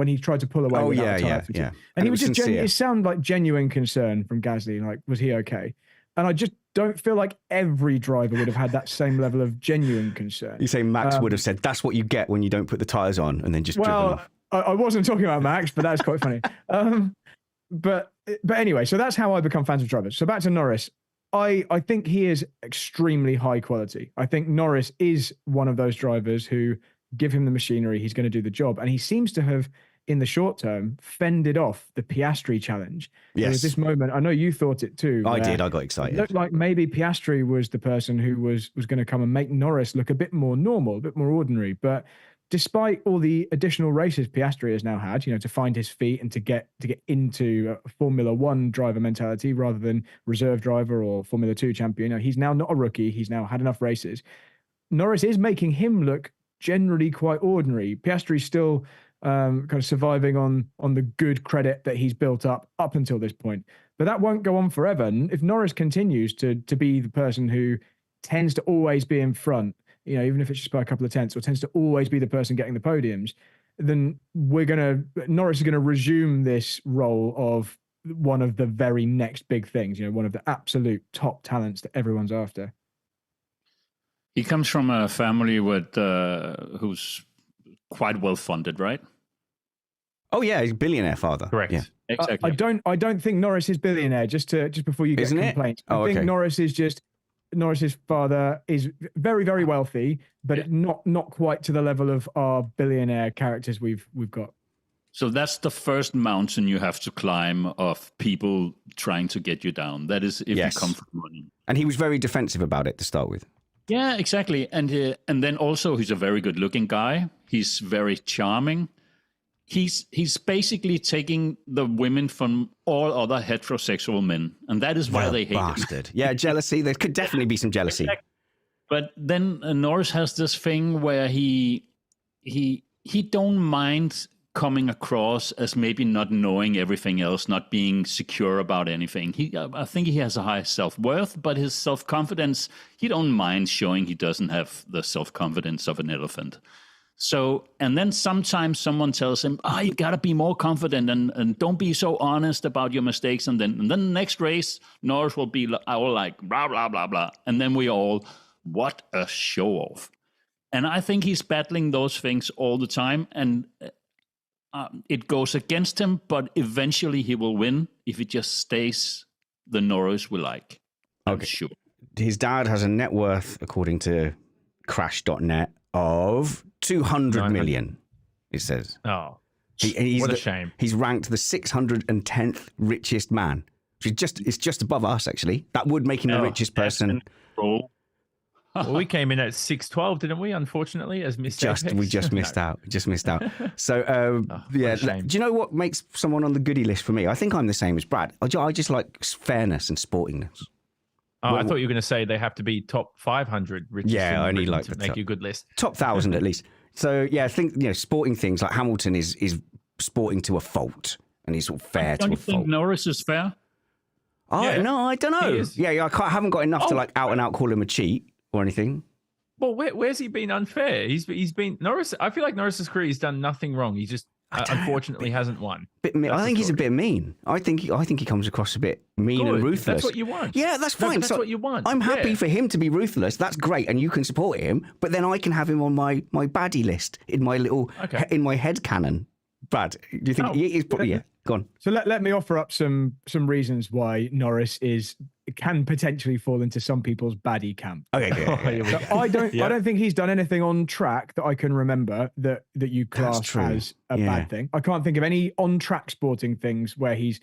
he tried to pull away. Oh without a tire yeah. And he was just sincere. it sounded like genuine concern from Gasly. Like, was he okay? And I just don't feel like every driver would have had that same level of genuine concern. You say Max would have said, that's what you get when you don't put the tyres on and then just driven off. I wasn't talking about Max, but that's quite funny. But anyway, so that's how I become fans of drivers. So back to Norris. I think he is extremely high quality. I think Norris is one of those drivers who give him the machinery, he's going to do the job. And he seems to have, in the short term, fended off the Piastri challenge. Yes. There was this moment, I know you thought it too. I did, I got excited. It looked like maybe Piastri was the person who was going to come and make Norris look a bit more normal, a bit more ordinary. But despite all the additional races Piastri has now had, to find his feet and to get into a Formula One driver mentality rather than reserve driver or Formula 2 champion, he's now not a rookie. He's now had enough races. Norris is making him look generally quite ordinary. Piastri's still kind of surviving on the good credit that he's built up until this point. But that won't go on forever. And if Norris continues to be the person who tends to always be in front, even if it's just by a couple of tenths, or tends to always be the person getting the podiums, then Norris is going to resume this role of one of the very next big things, one of the absolute top talents that everyone's after. He comes from a family with who's quite well funded, right? Oh yeah, he's a billionaire father. Correct. Yeah. Exactly. I don't think Norris is billionaire. Just before you get Isn't it? complaints, Oh, I think okay. Norris's father is very, very wealthy, but not quite to the level of our billionaire characters we've got. So that's the first mountain you have to climb of people trying to get you down. That is if Yes. you come from money. And he was very defensive about it to start with. Yeah, exactly. And then also he's a very good looking guy. He's very charming. He's basically taking the women from all other heterosexual men, and that is why they hate him. Bastard. Yeah, jealousy. There could definitely be some jealousy. But then Norris has this thing where he don't mind coming across as maybe not knowing everything else, not being secure about anything. I think he has a high self-worth, but his self-confidence, he don't mind showing he doesn't have the self-confidence of an elephant. So, and then sometimes someone tells him, you got to be more confident and don't be so honest about your mistakes. And then the next race, Norris will be all like, blah, blah, blah, blah. And then we all, what a show off. And I think he's battling those things all the time. And it goes against him, but eventually he will win if he just stays the Norris we like. I'm sure. His dad has a net worth, according to crash.net, of 200 million, it says. Oh, He's what a shame. He's ranked the 610th richest man. It's just above us, actually. That would make him the richest person. Stroll. Well, we came in at 612, didn't we? Unfortunately, as Mr. Apex. We just missed out. So, yeah. Do you know what makes someone on the goodie list for me? I think I'm the same as Brad. I just like fairness and sportingness. Oh, I thought you were going to say they have to be top 500 richest. Yeah, I need like to make you a good list. Top 1,000 at least. So yeah, I think sporting things like Hamilton is sporting to a fault, and he's sort of fair to a fault. Don't you think Norris is fair? Oh Yeah. no, I don't know. Yeah, I haven't got enough to like out and out call him a cheat or anything. Well, where's he been unfair? He's been Norris. I feel like Norris's career, he's done nothing wrong. He just unfortunately hasn't won. I think he's a bit mean. I think he comes across a bit mean and ruthless. That's what you want. Yeah, that's fine. That's what you want. I'm happy for him to be ruthless. That's great, and you can support him. But then I can have him on my baddie list in my in my head canon. Brad, do you think he's probably Go on. So let me offer up some reasons why Norris can potentially fall into some people's baddie camp. Okay. So I don't think he's done anything on track that I can remember that you class as a bad thing. I can't think of any on track sporting things where he's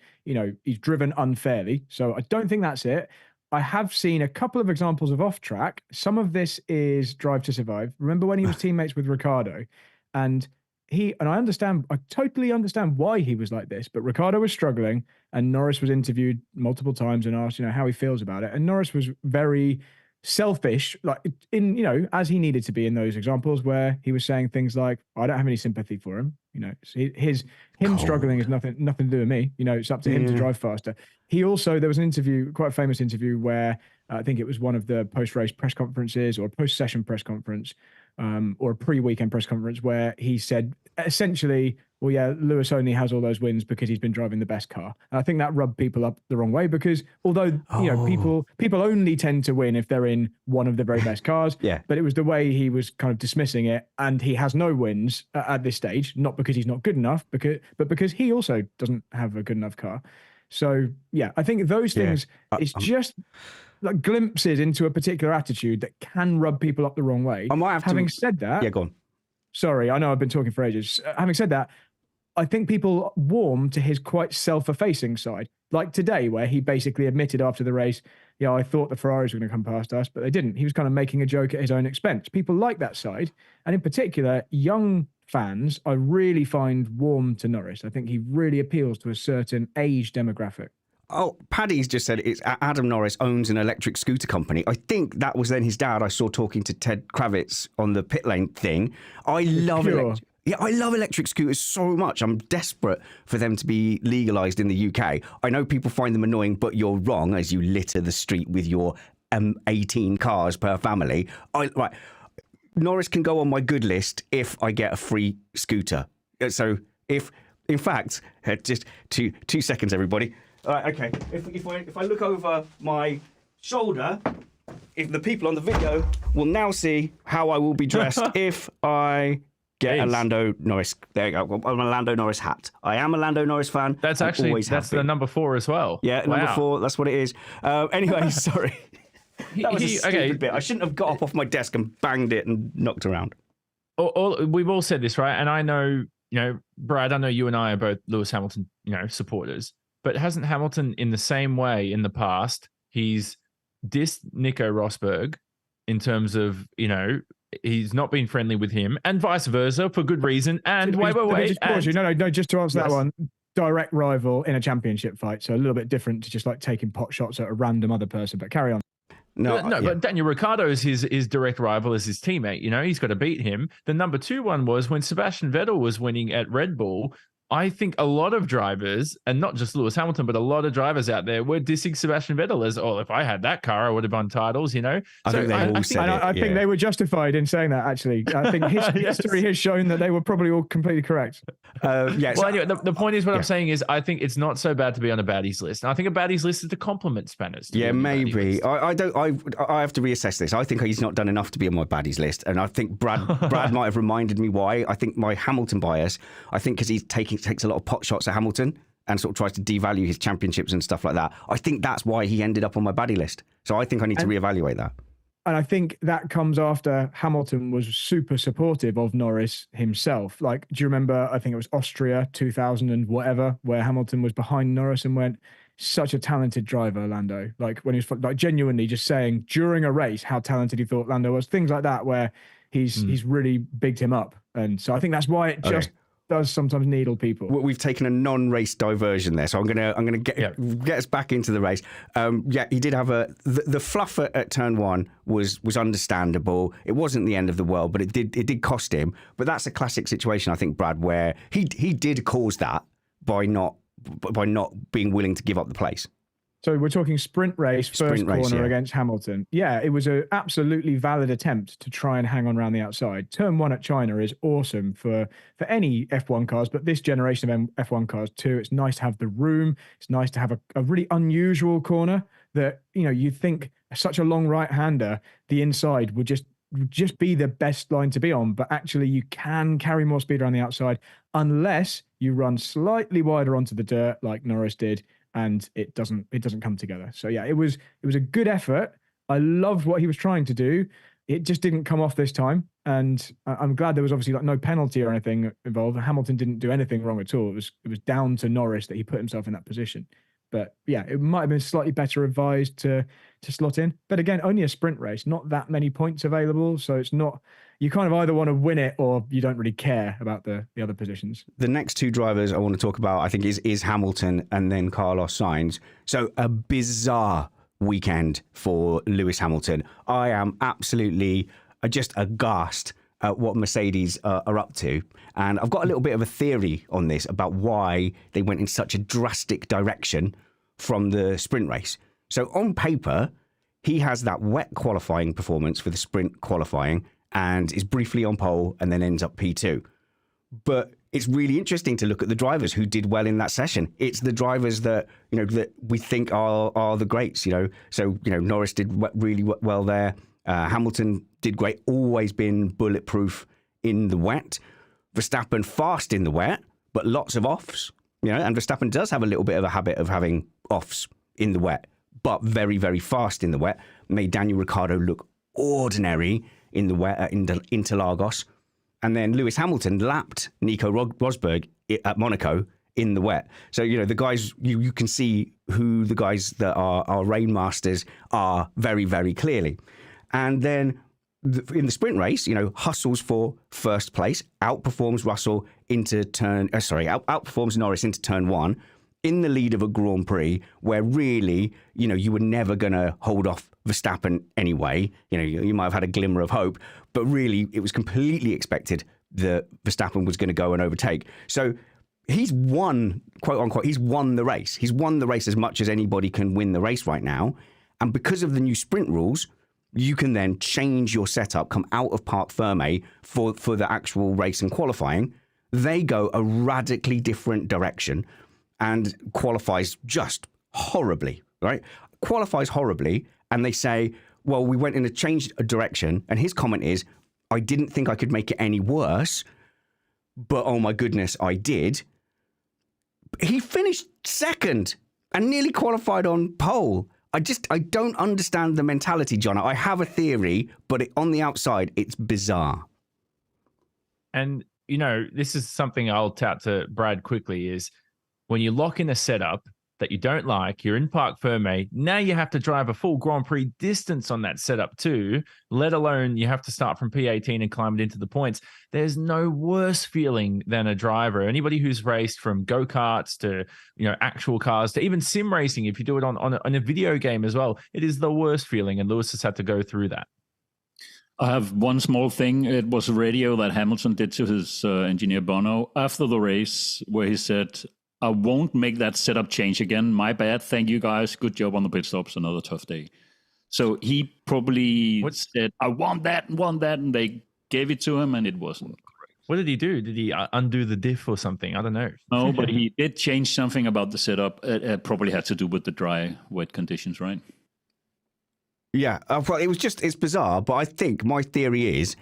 driven unfairly. So I don't think that's it. I have seen a couple of examples of off track. Some of this is Drive to Survive. Remember when he was teammates with Ricciardo, and I totally understand why he was like this, but Ricciardo was struggling and Norris was interviewed multiple times and asked, how he feels about it. And Norris was very selfish, like as he needed to be in those examples where he was saying things like, I don't have any sympathy for him. Him struggling is nothing to do with me. It's up to him to drive faster. There was an interview, quite a famous interview where I think it was one of the post-race press conferences or post-session press conference, or a pre-weekend press conference where he said essentially, well, yeah, Lewis only has all those wins because he's been driving the best car. And I think that rubbed people up the wrong way because although, people only tend to win if they're in one of the very best cars, but it was the way he was kind of dismissing it, and he has no wins at this stage, not because he's not good enough, but because he also doesn't have a good enough car. So, yeah, I think those things, it's just like glimpses into a particular attitude that can rub people up the wrong way. Having said that... Yeah, go on. Sorry, I know I've been talking for ages. Having said that, I think people warm to his quite self-effacing side. Like today, where he basically admitted after the race, I thought the Ferraris were going to come past us, but they didn't. He was kind of making a joke at his own expense. People like that side. And in particular, young fans, I really find warm to Norris. I think he really appeals to a certain age demographic. Oh, Paddy's just said it's Adam Norris owns an electric scooter company. I think that was then his dad I saw talking to Ted Kravitz on the pit lane thing. I love electric scooters so much. I'm desperate for them to be legalised in the UK. I know people find them annoying, but you're wrong as you litter the street with your 18 cars per family. Norris can go on my good list if I get a free scooter. So in fact, just 2 seconds, everybody. All right, okay. If I look over my shoulder, if the people on the video will now see how I will be dressed if I get a Lando Norris. There you go. I'm a Lando Norris hat. I am a Lando Norris fan. That's the number 4 as well. Yeah, number 4. That's what it is. Anyway, sorry. That was a stupid bit. I shouldn't have got up off my desk and banged it and knocked around. We've all said this, right? And I know, Brad, I know you and I are both Lewis Hamilton, supporters. But hasn't Hamilton, in the same way in the past, he's dissed Nico Rosberg in terms of, he's not been friendly with him, and vice versa for good reason. And wait. Just to answer that one, direct rival in a championship fight. So a little bit different to just like taking pot shots at a random other person, but carry on. But Daniel Ricciardo is his direct rival as his teammate. He's got to beat him. The number 2 one was when Sebastian Vettel was winning at Red Bull. I think a lot of drivers, and not just Lewis Hamilton, but a lot of drivers out there were dissing Sebastian Vettel as, if I had that car, I would have won titles, I think they were justified in saying that, actually. I think history has shown that they were probably all completely correct. Anyway, the point is, what I'm saying is, I think it's not so bad to be on a baddies list. And I think a baddies list is to compliment Spanners. Yeah, maybe. I have to reassess this. I think he's not done enough to be on my baddies list. And I think Brad might have reminded me why. I think my Hamilton bias, because he's takes a lot of pot shots at Hamilton and sort of tries to devalue his championships and stuff like that. I think that's why he ended up on my baddie list. So I think I need to reevaluate that. And I think that comes after Hamilton was super supportive of Norris himself. Like, do you remember, I think it was Austria 2000 and whatever, where Hamilton was behind Norris and went, such a talented driver, Lando. Like when he was like genuinely just saying during a race how talented he thought Lando was. Things like that where he's really bigged him up. And so I think that's why it just does sometimes needle people. We've taken a non-race diversion there, so I'm gonna get us back into the race. He did have the fluff at turn 1 was understandable. It wasn't the end of the world, but it did cost him. But that's a classic situation, I think, Brad, where he did cause that by not being willing to give up the place. So we're talking sprint race, first corner against Hamilton. Yeah, it was an absolutely valid attempt to try and hang on around the outside. Turn 1 at China is awesome for any F1 cars, but this generation of F1 cars too. It's nice to have the room. It's nice to have a really unusual corner that, you'd think such a long right-hander, the inside would just be the best line to be on, but actually you can carry more speed around the outside unless you run slightly wider onto the dirt like Norris did, and it doesn't come together. So yeah, it was a good effort. I loved what he was trying to do. It just didn't come off this time, and I'm glad there was obviously no penalty or anything involved. Hamilton didn't do anything wrong at all. It was down to Norris that he put himself in that position. But yeah, it might have been slightly better advised to slot in. But again, only a sprint race, not that many points available. So it's not, you kind of either want to win it or you don't really care about the other positions. The next two drivers I want to talk about, I think, is Hamilton and then Carlos Sainz. So a bizarre weekend for Lewis Hamilton. I am absolutely just aghast at what Mercedes are up to. And I've got a little bit of a theory on this about why they went in such a drastic direction from the sprint race. So on paper, he has that wet qualifying performance for the sprint qualifying and is briefly on pole and then ends up P2. But it's really interesting to look at the drivers who did well in that session. It's the drivers that, that we think are the greats, So, Norris did really well there. Hamilton did great, always been bulletproof in the wet. Verstappen fast in the wet, but lots of offs, and Verstappen does have a little bit of a habit of having offs in the wet, but very, very fast in the wet. Made Daniel Ricciardo look ordinary in the wet at Interlagos. And then Lewis Hamilton lapped Nico Rosberg at Monaco in the wet. So, the guys, you can see who the guys that are rain masters are very, very clearly. And then in the sprint race, hustles for first place, outperforms outperforms Norris into turn 1 in the lead of a Grand Prix where really, you were never going to hold off Verstappen anyway. You might have had a glimmer of hope, but really it was completely expected that Verstappen was going to go and overtake. So he's won, quote unquote, he's won the race. He's won the race as much as anybody can win the race right now. And because of the new sprint rules, you can then change your setup, come out of Parc Fermé for the actual race and qualifying. They go a radically different direction and qualifies just horribly, right? Qualifies horribly. And they say, well, we went in a changed direction. And his comment is, I didn't think I could make it any worse, but oh my goodness, I did. He finished second and nearly qualified on pole. I don't understand the mentality, Jono. I have a theory, but on the outside, it's bizarre. And, this is something I'll tout to Brad quickly is when you lock in a setup that you don't like, you're in Parc Fermé, now you have to drive a full Grand Prix distance on that setup too, let alone you have to start from P18 and climb it into the points. There's no worse feeling than a driver. Anybody who's raced from go-karts to, actual cars to even sim racing, if you do it on a video game as well, it is the worst feeling. And Lewis has had to go through that. I have one small thing. It was a radio that Hamilton did to his engineer Bono after the race where he said, I won't make that setup change again. My bad. Thank you, guys. Good job on the pit stops. Another tough day. So he probably said, I want that. And they gave it to him, and it wasn't correct. What did he do? Did he undo the diff or something? I don't know. No, but he did change something about the setup. It probably had to do with the dry, wet conditions, right? Yeah. Well, it's bizarre, but I think my theory is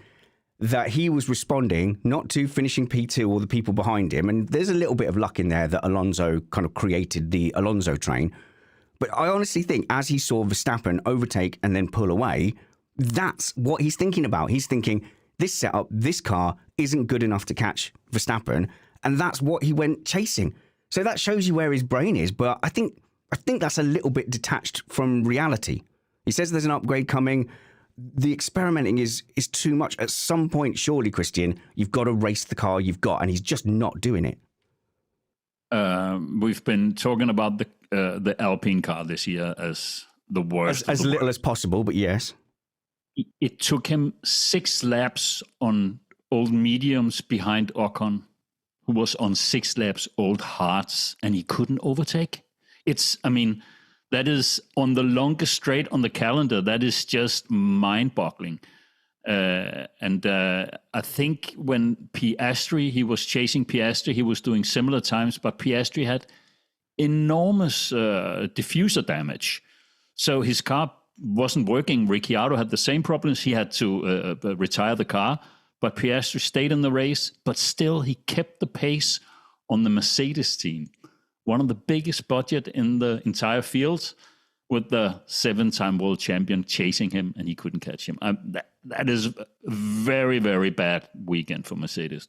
that he was responding not to finishing P2 or the people behind him. And there's a little bit of luck in there that Alonso kind of created the Alonso train. But I honestly think as he saw Verstappen overtake and then pull away, that's what he's thinking about. He's thinking this setup, this car isn't good enough to catch Verstappen. And that's what he went chasing. So that shows you where his brain is. But I think that's a little bit detached from reality. He says there's an upgrade coming. The experimenting is too much. At some point, surely, Kristian, you've got to race the car you've got, and he's just not doing it. We've been talking about the Alpine car this year as the worst. As little as possible, but yes. It took him 6 laps on old mediums behind Ocon, who was on 6 laps old hards, and he couldn't overtake. That is on the longest straight on the calendar. That is just mind-boggling. And I think when he was chasing Piastri, he was doing similar times, but Piastri had enormous diffuser damage. So his car wasn't working. Ricciardo had the same problems. He had to retire the car, but Piastri stayed in the race, but still he kept the pace on the Mercedes team. One of the biggest budget in the entire field, with the 7-time world champion chasing him, and he couldn't catch him. That is a very, very bad weekend for Mercedes.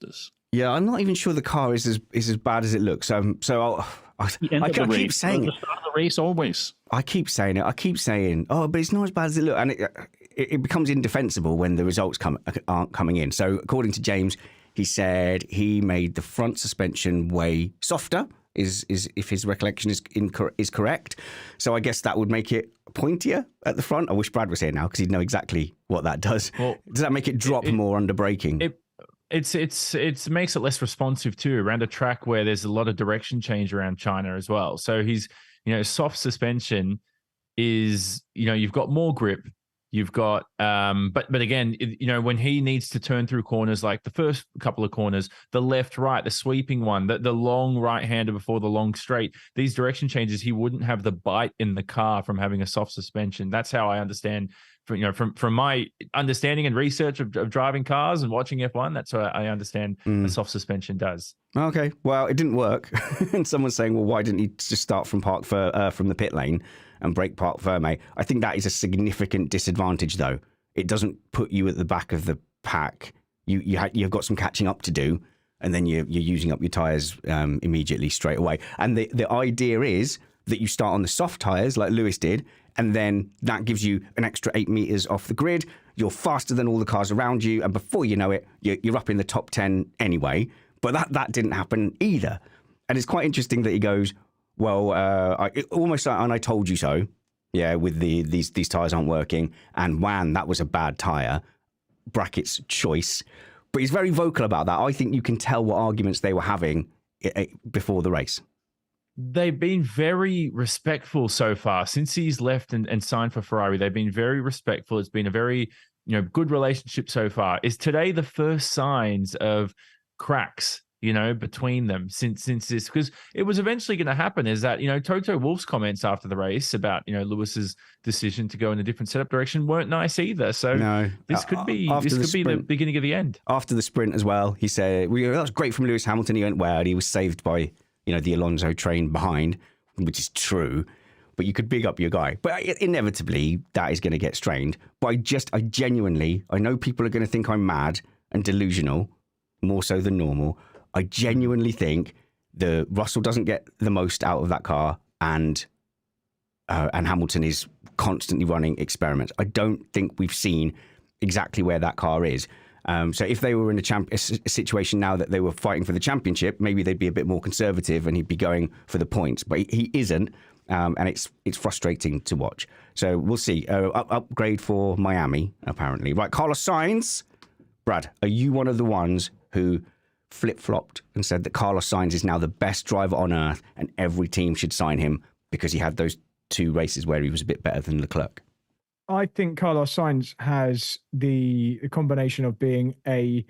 Yeah, I'm not even sure the car is as bad as it looks. So I keep saying it. The start of the race always. I keep saying it. I keep saying, but it's not as bad as it looks. And it becomes indefensible when the results aren't coming in. So according to James, he said he made the front suspension way softer. Is if his recollection is correct. So I guess that would make it pointier at the front. I wish Brad was here now because he'd know exactly what that does. Well, does that make it drop more under braking? It makes it less responsive too around a track where there's a lot of direction change around China as well. So he's, soft suspension is, you've got more grip. You've got, but again, when he needs to turn through corners, like the first couple of corners, the left, right, the sweeping one, the long right-hander before the long straight, these direction changes, he wouldn't have the bite in the car from having a soft suspension. That's how I understand, from my understanding and research of driving cars and watching F1. That's what I understand a soft suspension does. Okay, well, it didn't work, and someone's saying, well, why didn't he just start from the pit lane and brake park Verme? I think that is a significant disadvantage, though. It doesn't put you at the back of the pack. You've got some catching up to do, and then you're using up your tyres immediately straight away. And the idea is that you start on the soft tyres like Lewis did, and then that gives you an extra 8 meters off the grid. You're faster than all the cars around you, and before you know it, you're up in the top 10 anyway. But that didn't happen either. And it's quite interesting that he goes, well, I told you so. Yeah, with these tyres aren't working. And man, that was a bad tyre. Brackets choice. But he's very vocal about that. I think you can tell what arguments they were having before the race. They've been very respectful so far. Since he's left and signed for Ferrari, they've been very respectful. It's been a very good relationship so far. Is today the first signs of cracks between them since this, because it was eventually going to happen, is that Toto Wolff's comments after the race about Lewis's decision to go in a different setup direction weren't nice either. So no, this could be the beginning of the end. After the sprint as well, he said that was great from Lewis Hamilton. He went well, and he was saved by the Alonso train behind, which is true. But you could big up your guy. But inevitably that is going to get strained. But I genuinely, I know people are going to think I'm mad and delusional, more so than normal. I genuinely think the Russell doesn't get the most out of that car, and Hamilton is constantly running experiments. I don't think we've seen exactly where that car is. So if they were in a situation now that they were fighting for the championship, maybe they'd be a bit more conservative and he'd be going for the points. But he isn't, and it's frustrating to watch. So we'll see. Upgrade for Miami, apparently. Right, Carlos Sainz. Brad, are you one of the ones who flip-flopped and said that Carlos Sainz is now the best driver on earth and every team should sign him because he had those 2 races where he was a bit better than Leclerc? I think Carlos Sainz has the combination of being a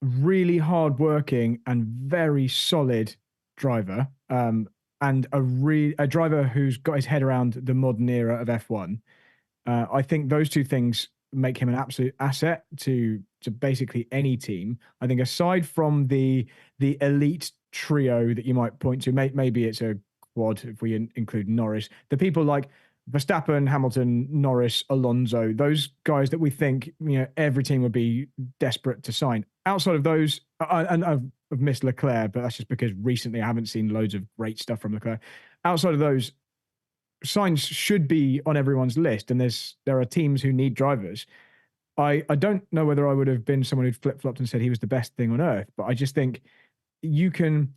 really hard-working and very solid driver, and a driver who's got his head around the modern era of F1. I think those 2 things make him an absolute asset to basically any team. I think aside from the elite trio that you might point to, maybe it's a quad if we include Norris, the people like Verstappen, Hamilton, Norris, Alonso, those guys that we think every team would be desperate to sign. Outside of those, and I've missed Leclerc, but that's just because recently I haven't seen loads of great stuff from Leclerc. Outside of those, Sainz should be on everyone's list, and there are teams who need drivers. I don't know whether I would have been someone who'd flip-flopped and said he was the best thing on earth, but I just think you can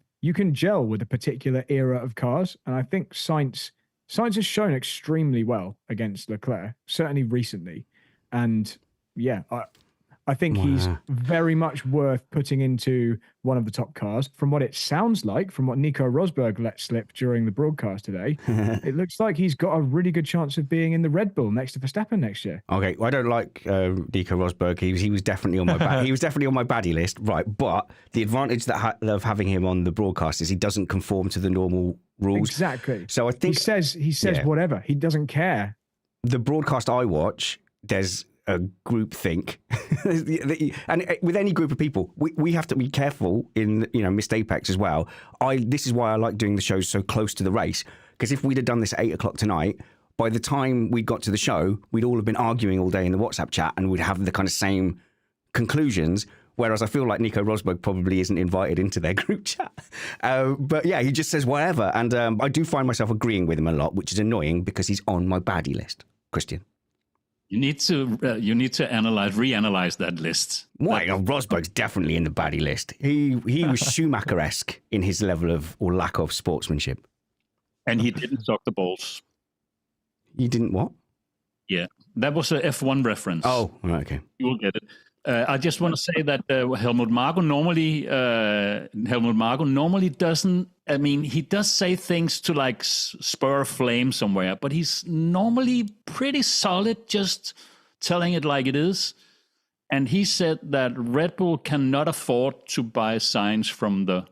gel with a particular era of cars, and I think Sainz has shown extremely well against Leclerc, certainly recently. And yeah, I think he's very much worth putting into one of the top cars. From what it sounds like, from what Nico Rosberg let slip during the broadcast today, it looks like he's got a really good chance of being in the Red Bull next to Verstappen next year. Okay, well, I don't like Nico Rosberg. He was definitely on my he was definitely on my baddie list, right? But the advantage of having him on the broadcast is he doesn't conform to the normal rules. Exactly. So I think he says whatever. He doesn't care. The broadcast I watch, there's a group think, and with any group of people, we have to be careful in Missed Apex as well. This is why I like doing the shows so close to the race, because if we'd have done this at 8:00 tonight, by the time we got to the show, we'd all have been arguing all day in the WhatsApp chat, and we'd have the kind of same conclusions. Whereas I feel like Nico Rosberg probably isn't invited into their group chat. But yeah, he just says whatever, and I do find myself agreeing with him a lot, which is annoying because he's on my baddie list. Kristian. You need to reanalyze that list. Why? Rosberg's definitely in the baddie list. He was Schumacher-esque in his level of or lack of sportsmanship. And he didn't suck the balls. You didn't what? Yeah, that was a F1 reference. Oh, right, okay. You will get it. I just want to say that Helmut Marko normally doesn't. I mean, he does say things to like spur a flame somewhere, but he's normally pretty solid, just telling it like it is. And he said that Red Bull cannot afford to buy Sainz from the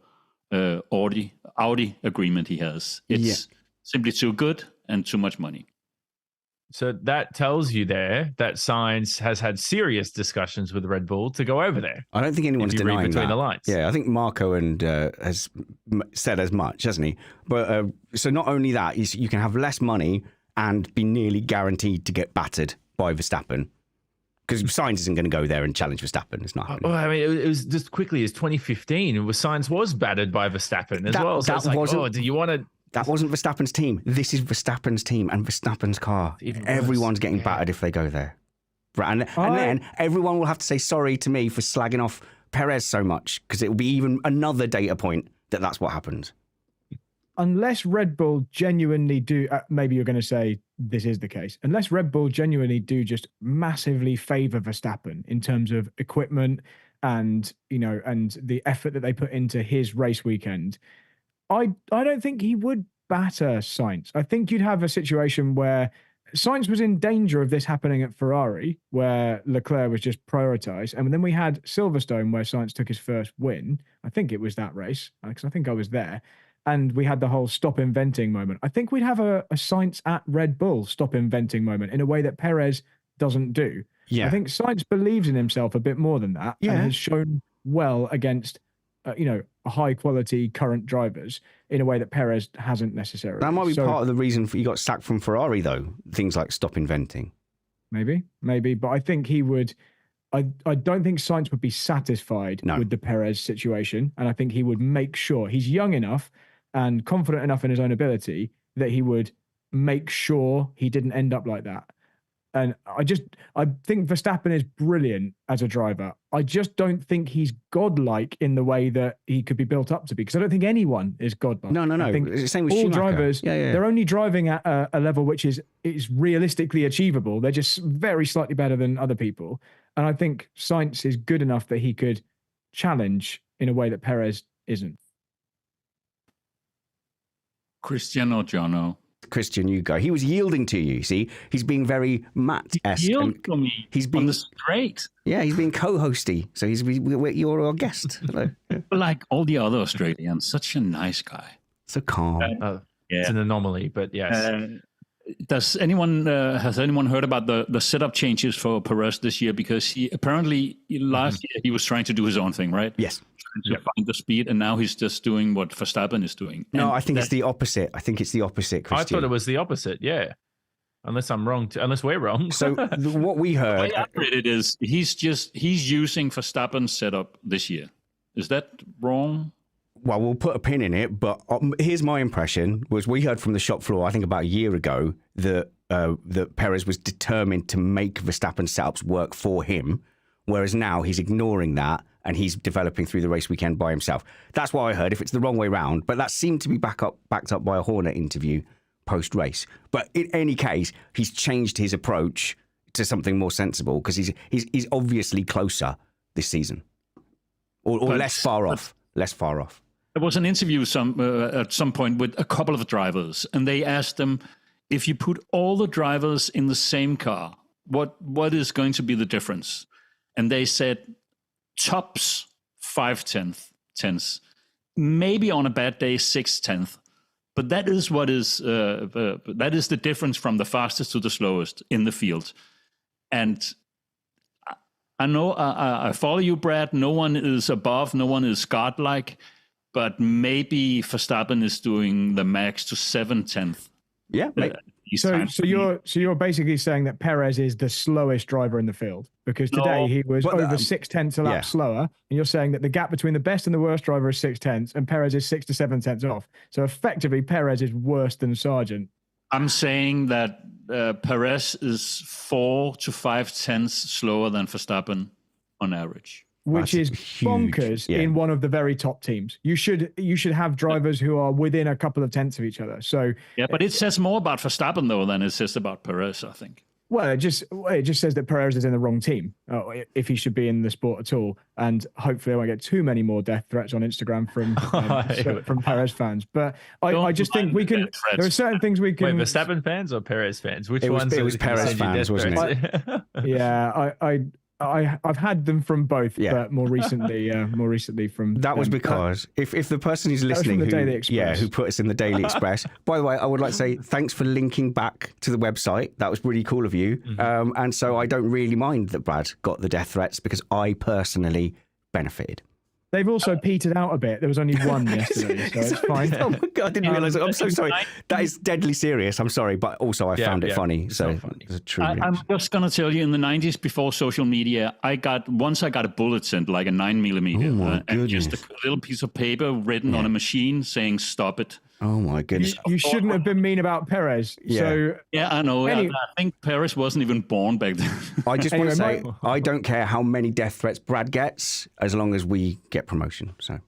Audi agreement he has. It's simply too good and too much money. So that tells you there that Sainz has had serious discussions with Red Bull to go over there. I don't think anyone's denying between that. The lines. Yeah, I think Marco has said as much, hasn't he? But so not only that, you can have less money and be nearly guaranteed to get battered by Verstappen. Because Sainz isn't going to go there and challenge Verstappen. It's not happening. Well, I mean, it was just quickly as 2015. Sainz was battered by Verstappen as well. So it's like, do you want to... That wasn't Verstappen's team. This is Verstappen's team and Verstappen's car. Everyone's getting battered if they go there. And then everyone will have to say sorry to me for slagging off Perez so much, because it will be even another data point that's what happens. Unless Red Bull genuinely do, maybe you're going to say this is the case, unless Red Bull genuinely do just massively favour Verstappen in terms of equipment and the effort that they put into his race weekend, I don't think he would batter Sainz. I think you'd have a situation where Sainz was in danger of this happening at Ferrari, where Leclerc was just prioritised. And then we had Silverstone, where Sainz took his first win. I think it was that race, because I think I was there. And we had the whole stop inventing moment. I think we'd have a Sainz at Red Bull stop inventing moment in a way that Perez doesn't do. Yeah. I think Sainz believes in himself a bit more than that and has shown well against high quality current drivers in a way that Perez hasn't necessarily. That might be part of the reason he got sacked from Ferrari, though. Things like stop inventing. Maybe. But I think he would. I don't think Sainz would be satisfied with the Perez situation, and I think he would make sure he's young enough and confident enough in his own ability that he would make sure he didn't end up like that. And I think Verstappen is brilliant as a driver. I just don't think he's godlike in the way that he could be built up to be, because I don't think anyone is godlike. No. I think it's the same with all Schumacher. drivers, they're only driving at a level which is realistically achievable. They're just very slightly better than other people. And I think Sainz is good enough that he could challenge in a way that Perez isn't. Kristian or Jono? Kristian, you go. He was yielding to you. See, he's being very Matt-esque. He yielded to me. He's been on the straight. Yeah, he's been co-hosty. So you're our guest. Hello. Like all the other Australians, such a nice guy. So calm. It's an anomaly, but yes. Has anyone heard about the setup changes for Perez this year? Because he apparently last year he was trying to do his own thing, right? Yes. To find the speed, and now he's just doing what Verstappen is doing. No, I think it's the opposite. Kristian. I thought it was the opposite. Yeah, unless I'm wrong. Unless we're wrong. So what we heard, the way I read it is he's using Verstappen's setup this year. Is that wrong? Well, we'll put a pin in it, but here's my impression: was we heard from the shop floor, I think about a year ago, that Perez was determined to make Verstappen's setups work for him, whereas now he's ignoring that and he's developing through the race weekend by himself. That's what I heard. If it's the wrong way round, but that seemed to be backed up by a Hornet interview post-race. But in any case, he's changed his approach to something more sensible because he's obviously closer this season, or less far off. Less far off. There was an interview at some point with a couple of drivers, and they asked them, if you put all the drivers in the same car, what is going to be the difference? And they said tops 5/10ths, maybe on a bad day 6/10, but that is that is the difference from the fastest to the slowest in the field. And I know I follow you, Brad. No one is above, no one is godlike, but maybe Verstappen is doing the max to 7/10. Yeah. So you're basically saying that Perez is the slowest driver in the field because today he was over 6/10 a lap slower, and you're saying that the gap between the best and the worst driver is 6/10, and Perez is 6 to 7 tenths off. So effectively, Perez is worse than Sargent. I'm saying that Perez is 4 to 5 tenths slower than Verstappen on average. Which is bonkers in one of the very top teams. You should have drivers who are within a couple of tenths of each other. So but it says more about Verstappen though than it says about Perez, I think. Well, it just says that Perez is in the wrong team if he should be in the sport at all. And hopefully I won't get too many more death threats on Instagram from Perez fans. But I just think we can. There are certain things we can. Wait, Verstappen fans or Perez fans? Which ones? It was Perez fans, wasn't it? Yeah, I've had them from both, but more recently from that was because if the person who's listening who put us in the Daily Express. By the way, I would like to say thanks for linking back to the website. That was really cool of you. Mm-hmm. And so I don't really mind that Brad got the death threats because I personally benefited. They've also petered out a bit. There was only one yesterday, so it's fine. Oh my God, I didn't realise it. I'm so sorry. That is deadly serious. I'm sorry, but also I found it funny. So it's a true. I'm just going to tell you, in the 90s, before social media, I got a bullet sent, like a 9mm, and just a little piece of paper written on a machine saying "Stop it." Oh my goodness! You shouldn't have been mean about Perez. Yeah. So I know. I think Perez wasn't even born back then. I just want to say I don't care how many death threats Brad gets, as long as we get promotion. So,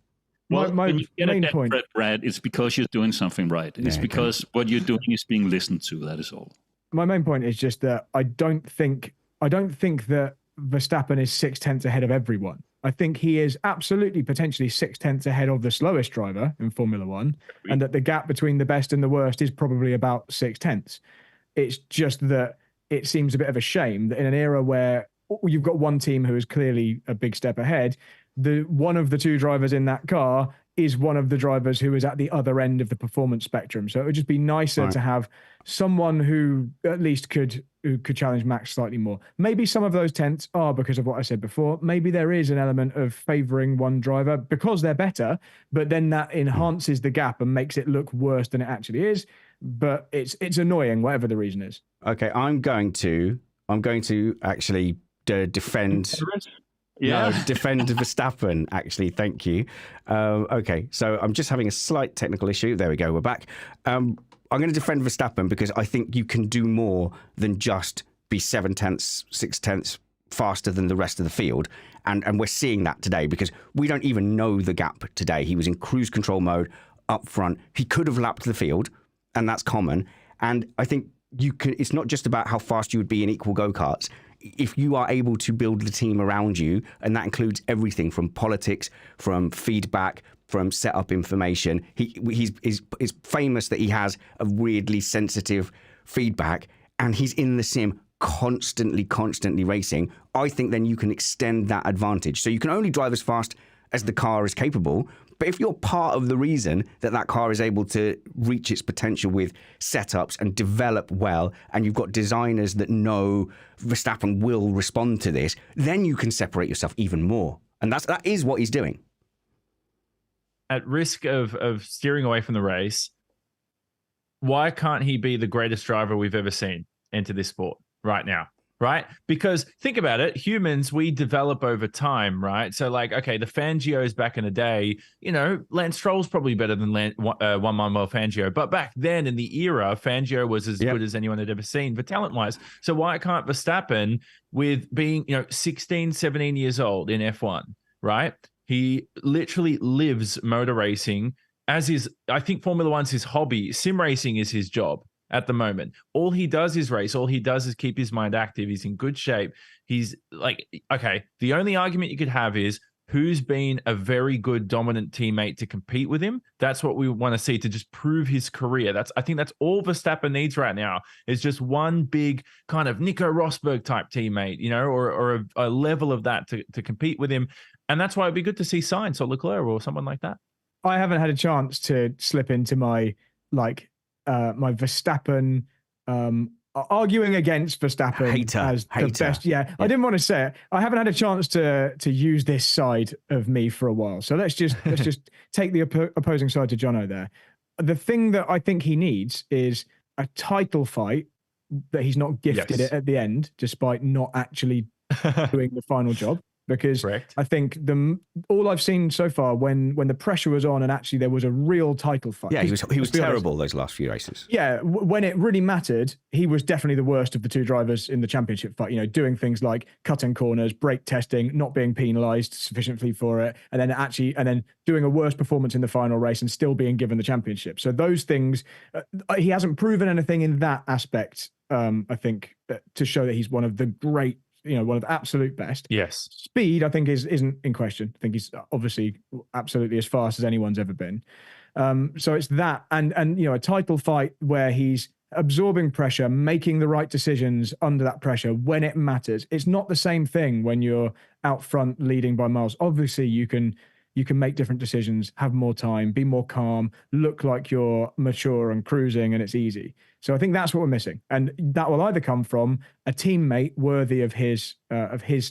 my when you get main a death point, threat, Brad, it's because you're doing something right. It's because what you're doing is being listened to. That is all. My main point is just that I don't think that Verstappen is 6/10 ahead of everyone. I think he is absolutely potentially 6/10 ahead of the slowest driver in Formula One, and that the gap between the best and the worst is probably about 6/10. It's just that it seems a bit of a shame that in an era where you've got one team who is clearly a big step ahead, one of the two drivers in that car is one of the drivers who is at the other end of the performance spectrum. So it would just be nicer to have someone who at least could challenge Max slightly more. Maybe some of those tenths are because of what I said before. Maybe there is an element of favouring one driver because they're better, but then that enhances the gap and makes it look worse than it actually is. But it's annoying, whatever the reason is. Okay, I'm going to actually defend. Defend Verstappen, actually. Thank you. Okay, so I'm just having a slight technical issue. There we go. We're back. I'm going to defend Verstappen because I think you can do more than just be 7/10, 6/10 faster than the rest of the field. And we're seeing that today because we don't even know the gap today. He was in cruise control mode up front. He could have lapped the field, and that's common. And I think it's not just about how fast you would be in equal go-karts. If you are able to build the team around you, and that includes everything from politics, from feedback, from setup information. He's famous that he has a weirdly sensitive feedback, and he's in the sim constantly racing. I think then you can extend that advantage. So you can only drive as fast as the car is capable. But if you're part of the reason that car is able to reach its potential with setups and develop well, and you've got designers that know Verstappen will respond to this, then you can separate yourself even more. And that is what he's doing. At risk of steering away from the race, why can't he be the greatest driver we've ever seen enter this sport right now? Right? Because think about it, humans, we develop over time, right? So like, okay, the Fangios back in the day, Lance Stroll's probably better than Juan Manuel Fangio. But back then in the era, Fangio was as good as anyone had ever seen for talent-wise. So why can't Verstappen, with being, 16, 17 years old in F1, right? He literally lives motor racing as I think Formula One's his hobby. Sim racing is his job. at the moment. All he does is race. All he does is keep his mind active. He's in good shape. He's like, okay, the only argument you could have is who's been a very good dominant teammate to compete with him. That's what we want to see to just prove his career. I think that's all Verstappen needs right now is just one big kind of Nico Rosberg type teammate, or a level of that to compete with him. And that's why it'd be good to see Sainz or Leclerc or someone like that. I haven't had a chance to slip into my my Verstappen arguing against Verstappen as the best. Yeah, I didn't want to say it. I haven't had a chance to use this side of me for a while. So let's just take the opposing side to Jono there. The thing that I think he needs is a title fight that he's not gifted it at the end, despite not actually doing the final job. Because Correct. I think all I've seen so far when the pressure was on and actually there was a real title fight. Yeah, he was terrible those last few races. Yeah, when it really mattered, he was definitely the worst of the two drivers in the championship fight. Doing things like cutting corners, brake testing, not being penalised sufficiently for it, and then doing a worse performance in the final race and still being given the championship. So those things, he hasn't proven anything in that aspect. I think to show that he's one of the great. One of the absolute best. Yes. Speed, I think, isn't in question. I think he's obviously absolutely as fast as anyone's ever been. So it's that, and a title fight where he's absorbing pressure, making the right decisions under that pressure when it matters. It's not the same thing when you're out front leading by miles. Obviously, you can make different decisions, have more time, be more calm, look like you're mature and cruising, and it's easy. So I think that's what we're missing, and that will either come from a teammate worthy of his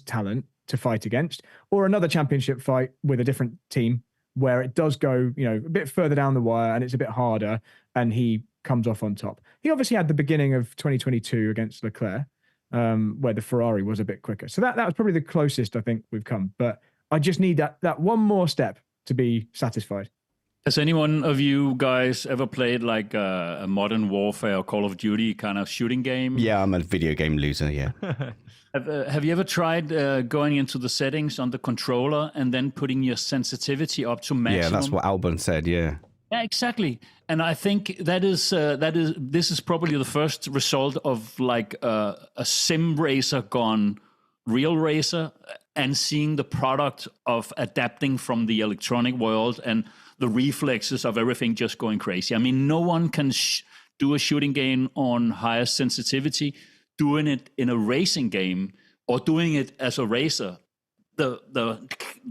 talent to fight against, or another championship fight with a different team where it does go, a bit further down the wire and it's a bit harder, and he comes off on top. He obviously had the beginning of 2022 against Leclerc, where the Ferrari was a bit quicker. So that was probably the closest I think we've come, but I just need that one more step to be satisfied. Has anyone of you guys ever played like a Modern Warfare or Call of Duty kind of shooting game? Yeah, I'm a video game loser, yeah. Have you ever tried going into the settings on the controller and then putting your sensitivity up to maximum? Yeah, that's what Albon said, yeah. Yeah, exactly. And I think this is probably the first result of like a sim racer gone real racer, and seeing the product of adapting from the electronic world and the reflexes of everything just going crazy. I mean, no one can do a shooting game on higher sensitivity. Doing it in a racing game or doing it as a racer, the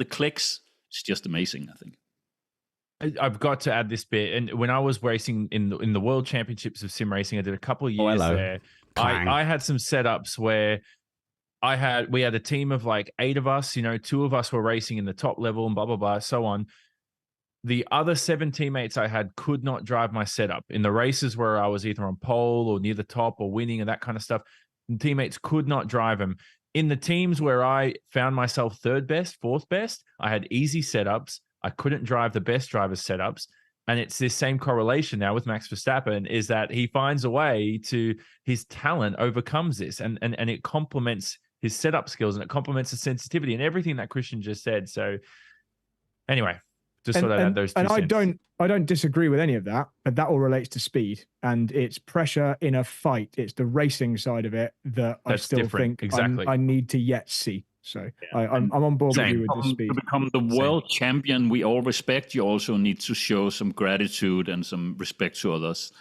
clicks, it's just amazing, I think. I've got to add this bit. And when I was racing in the World Championships of sim racing, I did a couple of years there. I had some setups where we had a team of like 8 of us, 2 of us were racing in the top level and blah, blah, blah, so on. The other 7 teammates I had could not drive my setup. In the races where I was either on pole or near the top or winning and that kind of stuff, teammates could not drive them. In the teams where I found myself 3rd best, 4th best, I had easy setups. I couldn't drive the best drivers' setups. And it's this same correlation now with Max Verstappen, is that he finds a way to, his talent overcomes this and it complements his setup skills and it complements his sensitivity and everything that Kristian just said. So anyway, just thought I'd add those 2 cents. And I don't disagree with any of that, but that all relates to speed and it's pressure in a fight. It's the racing side of it that I still think I need to yet see. So yeah. I'm on board with you with the speed. To become the world champion we all respect, you also need to show some gratitude and some respect to others.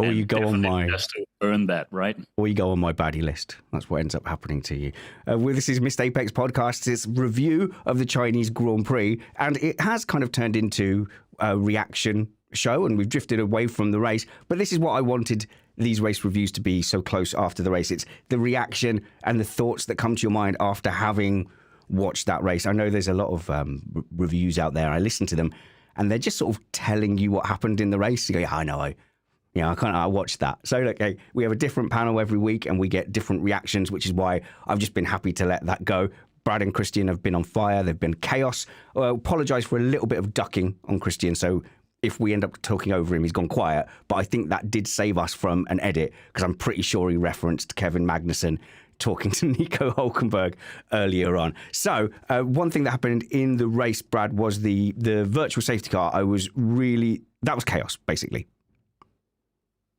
Or you go on my just to earn that, right? Or you go on my baddie list. That's what ends up happening to you. This is Missed Apex Podcast. It's review of the Chinese Grand Prix, and it has kind of turned into a reaction show, and we've drifted away from the race. But this is what I wanted these race reviews to be so close after the race. It's the reaction and the thoughts that come to your mind after having watched that race. I know there's a lot of reviews out there. I listen to them, and they're just sort of telling you what happened in the race. You go, yeah, I know. I watched that. So, okay, we have a different panel every week and we get different reactions, which is why I've just been happy to let that go. Brad and Kristian have been on fire. They've been chaos. I apologise for a little bit of ducking on Kristian. So if we end up talking over him, he's gone quiet. But I think that did save us from an edit because I'm pretty sure he referenced Kevin Magnussen talking to Nico Hülkenberg earlier on. So one thing that happened in the race, Brad, was the virtual safety car. That was chaos, basically.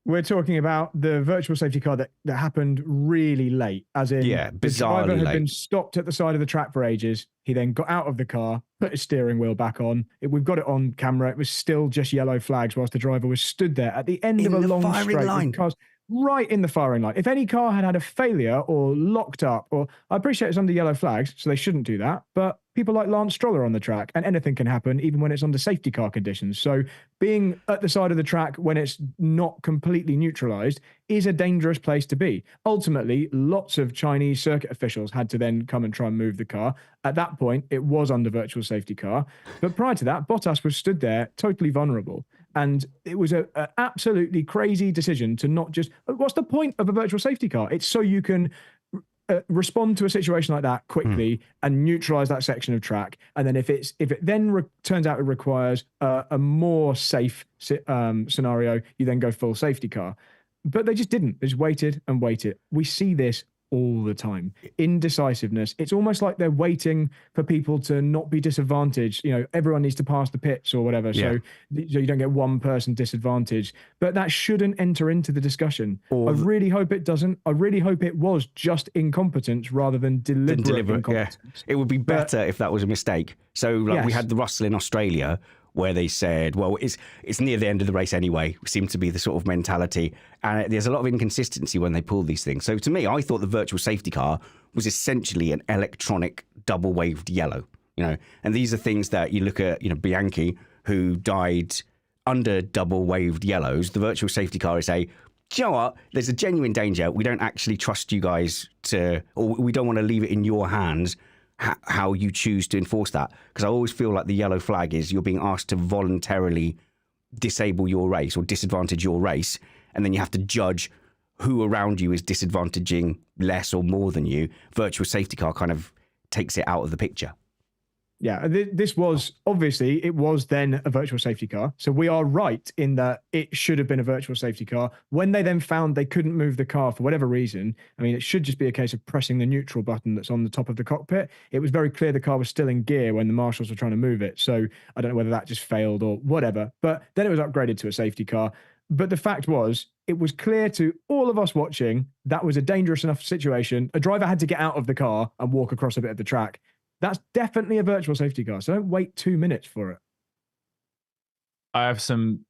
We're talking about the virtual safety car that happened really late, as in Yeah, the bizarrely driver had late. been stopped at the side of the track for ages. He then got out of the car, put his steering wheel back on. We've got it on camera. It was still just yellow flags whilst the driver was stood there at the end of a long firing straight line. with cars right in the firing line. If any car had a failure or locked up, or I appreciate it's under yellow flags, so they shouldn't do that, but people like Lance Stroll are on the track and anything can happen even when it's under safety car conditions. So being at the side of the track when it's not completely neutralized is a dangerous place to be. Ultimately, lots of Chinese circuit officials had to then come and try and move the car. At that point, it was under virtual safety car. But prior to that, Bottas was stood there totally vulnerable. And it was an absolutely crazy decision to not just, what's the point of a virtual safety car? It's so you can respond to a situation like that quickly and neutralize that section of track. And then if it then turns out it requires a more safe scenario, you then go full safety car. But they just didn't. They just waited and waited. We see this all the time. Indecisiveness. It's almost like they're waiting for people to not be disadvantaged. You know, everyone needs to pass the pits or whatever. Yeah. So you don't get one person disadvantaged. But that shouldn't enter into the discussion. I really hope it doesn't. I really hope it was just incompetence rather than deliberate incompetence. Yeah. It would be better if that was a mistake. So like we had the Russell in Australia where they said, well, it's near the end of the race anyway, seemed to be the sort of mentality. And there's a lot of inconsistency when they pull these things. So to me, I thought the virtual safety car was essentially an electronic double waved yellow, you know, and these are things that you look at, you know, Bianchi, who died under double waved yellows. The virtual safety car is do you know what? There's a genuine danger. We don't actually trust you guys or we don't want to leave it in your hands how you choose to enforce that. Because I always feel like the yellow flag is you're being asked to voluntarily disable your race or disadvantage your race. And then you have to judge who around you is disadvantaging less or more than you. Virtual safety car kind of takes it out of the picture. Yeah, this was, obviously, it was then a virtual safety car. So we are right in that it should have been a virtual safety car. When they then found they couldn't move the car for whatever reason, I mean, it should just be a case of pressing the neutral button that's on the top of the cockpit. It was very clear the car was still in gear when the marshals were trying to move it. So I don't know whether that just failed or whatever. But then it was upgraded to a safety car. But the fact was, it was clear to all of us watching that was a dangerous enough situation. A driver had to get out of the car and walk across a bit of the track. That's definitely a virtual safety car. So don't wait 2 minutes for it. I have some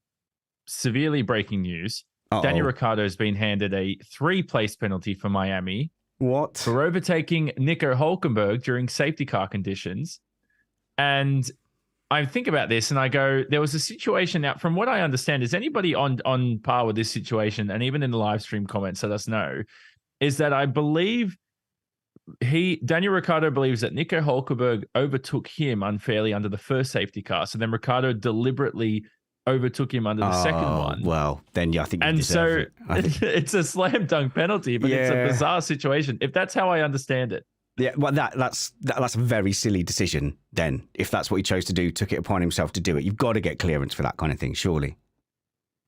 severely breaking news. Uh-oh. Daniel Ricciardo has been handed a 3-place penalty for Miami. What? For overtaking Nico Hülkenberg during safety car conditions. And I think about this and I go, there was a situation now, from what I understand, is anybody on par with this situation, and even in the live stream comments let us know, is that I believe Daniel Ricciardo believes that Nico Hülkenberg overtook him unfairly under the first safety car. So then Ricciardo deliberately overtook him under the second one. Well, then I think you and deserve so it. it's a slam dunk penalty, but it's a bizarre situation. If that's how I understand it. Yeah, well, that's a very silly decision then. If that's what he chose to do, took it upon himself to do it. You've got to get clearance for that kind of thing, surely.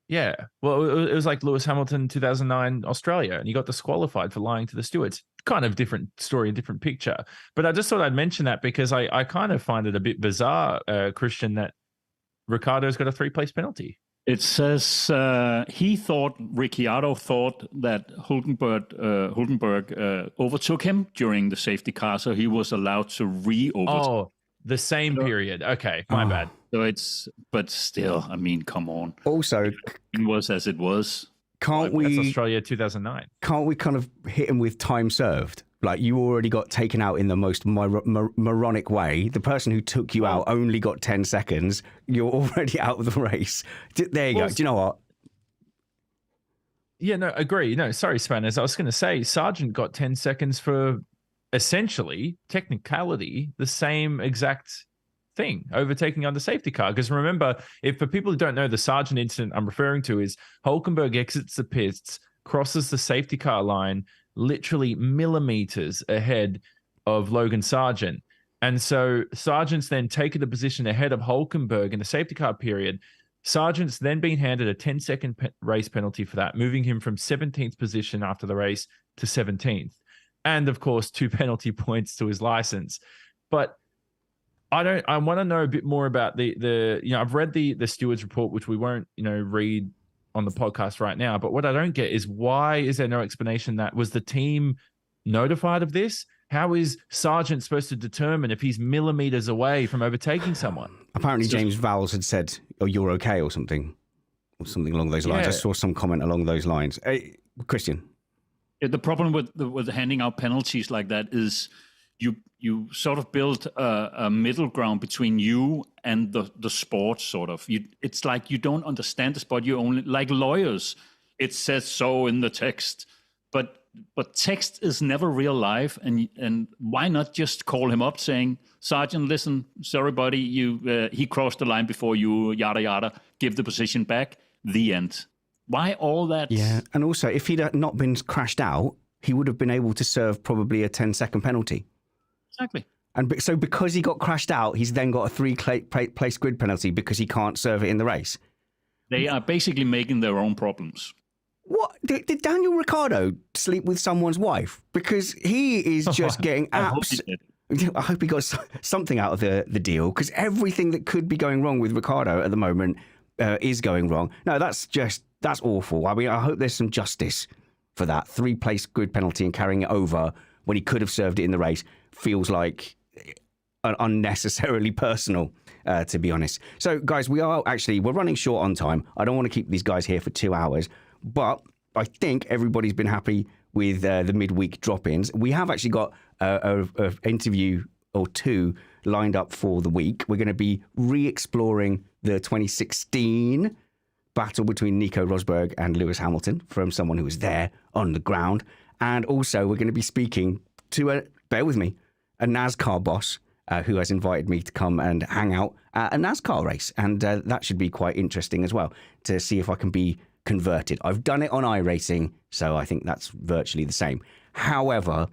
Yeah. Well, it was like Lewis Hamilton 2009 Australia, and he got disqualified for lying to the stewards. Kind of different story, a different picture. But I just thought I'd mention that because I kind of find it a bit bizarre, Kristian, that Ricciardo's got a 3-place penalty. It says Ricciardo thought that Hülkenberg overtook him during the safety car, so he was allowed to re-overtake. Oh, the same period. Okay, my bad. So but still, I mean, come on. Also, it was as it was. Can't we? That's Australia 2009. Can't we kind of hit him with time served? Like, you already got taken out in the most moronic way. The person who took you out only got 10 seconds. You're already out of the race. There you go. Do you know what? Yeah, no, agree. No, sorry, Spanners. I was going to say, Sargent got 10 seconds for essentially, technicality, the same exact thing, overtaking under safety car. Because remember, if for people who don't know, the Sargent incident I'm referring to is Hülkenberg exits the pits, crosses the safety car line, literally millimeters ahead of Logan Sargent. And so Sargent's then taken the position ahead of Hülkenberg in the safety car period. Sargent's then been handed a 10-second race penalty for that, moving him from 17th position after the race to 17th. And of course, 2 penalty points to his license. But I want to know a bit more about the I've read the stewards report, which we won't, read on the podcast right now. But what I don't get is, why is there no explanation that was the team notified of this? How is Sargent supposed to determine if he's millimeters away from overtaking someone? Apparently, James Vowles had said, "Oh, you're okay," or something along those lines. Yeah. I saw some comment along those lines. Kristian. Yeah, the problem with handing out penalties like that is you sort of build a middle ground between you and the sport. Sort of, it's like you don't understand the sport. You only, like lawyers, it says so in the text, but text is never real life. And why not just call him up saying, "Sergeant, listen, sorry, buddy, he crossed the line before you, yada yada. Give the position back." The end. Why all that? Yeah, and also, if he'd not been crashed out, he would have been able to serve probably a 10-second penalty. Exactly. And so because he got crashed out, he's then got a 3-place grid penalty because he can't serve it in the race. They are basically making their own problems. What? Did Daniel Ricciardo sleep with someone's wife? Because he is just getting I hope he got something out of the deal, because everything that could be going wrong with Ricciardo at the moment is going wrong. No, that's awful. I mean, I hope there's some justice for that. 3-place grid penalty and carrying it over when he could have served it in the race feels like unnecessarily personal, to be honest. So, guys, we're running short on time. I don't want to keep these guys here for 2 hours, but I think everybody's been happy with the midweek drop-ins. We have actually got an interview or two lined up for the week. We're going to be re-exploring the 2016 battle between Nico Rosberg and Lewis Hamilton from someone who was there on the ground. And also, we're going to be speaking to bear with me, a NASCAR boss who has invited me to come and hang out at a NASCAR race. And that should be quite interesting as well, to see if I can be converted. I've done it on iRacing, so I think that's virtually the same. However,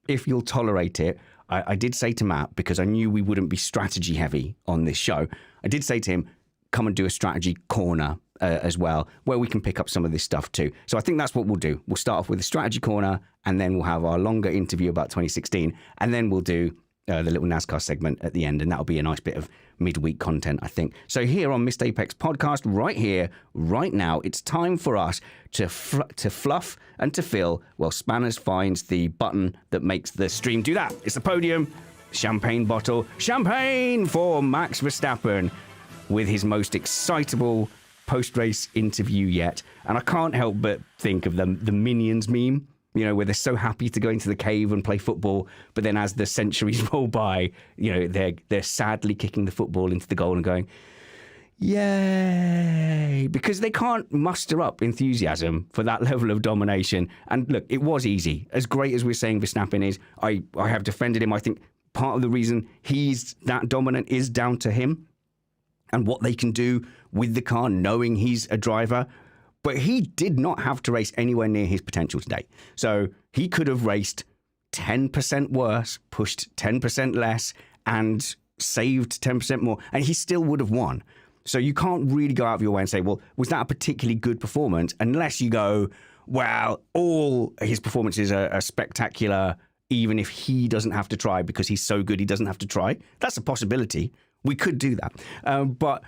if you'll tolerate it, I did say to Matt, because I knew we wouldn't be strategy heavy on this show, I did say to him, come and do a strategy corner as well, where we can pick up some of this stuff too. So I think that's what we'll do. We'll start off with a strategy corner, and then we'll have our longer interview about 2016, and then we'll do the little NASCAR segment at the end, and that'll be a nice bit of midweek content, I think. So here on Missed Apex Podcast, right here, right now, it's time for us to fluff and to fill while Spanners finds the button that makes the stream do that. It's the Podium champagne bottle. Champagne for Max Verstappen with his most excitable post-race interview yet. And I can't help but think of the Minions meme, you know, where they're so happy to go into the cave and play football, but then as the centuries roll by, you know, they're sadly kicking the football into the goal and going, yay, because they can't muster up enthusiasm for that level of domination. And look, it was easy. As great as we're saying Verstappen is, I have defended him. I think part of the reason he's that dominant is down to him and what they can do with the car, knowing he's a driver. But he did not have to race anywhere near his potential today. So he could have raced 10% worse, pushed 10% less, and saved 10% more, and he still would have won. So you can't really go out of your way and say, well, was that a particularly good performance? Unless you go, well, all his performances are spectacular, even if he doesn't have to try because he's so good he doesn't have to try. That's a possibility. We could do that. But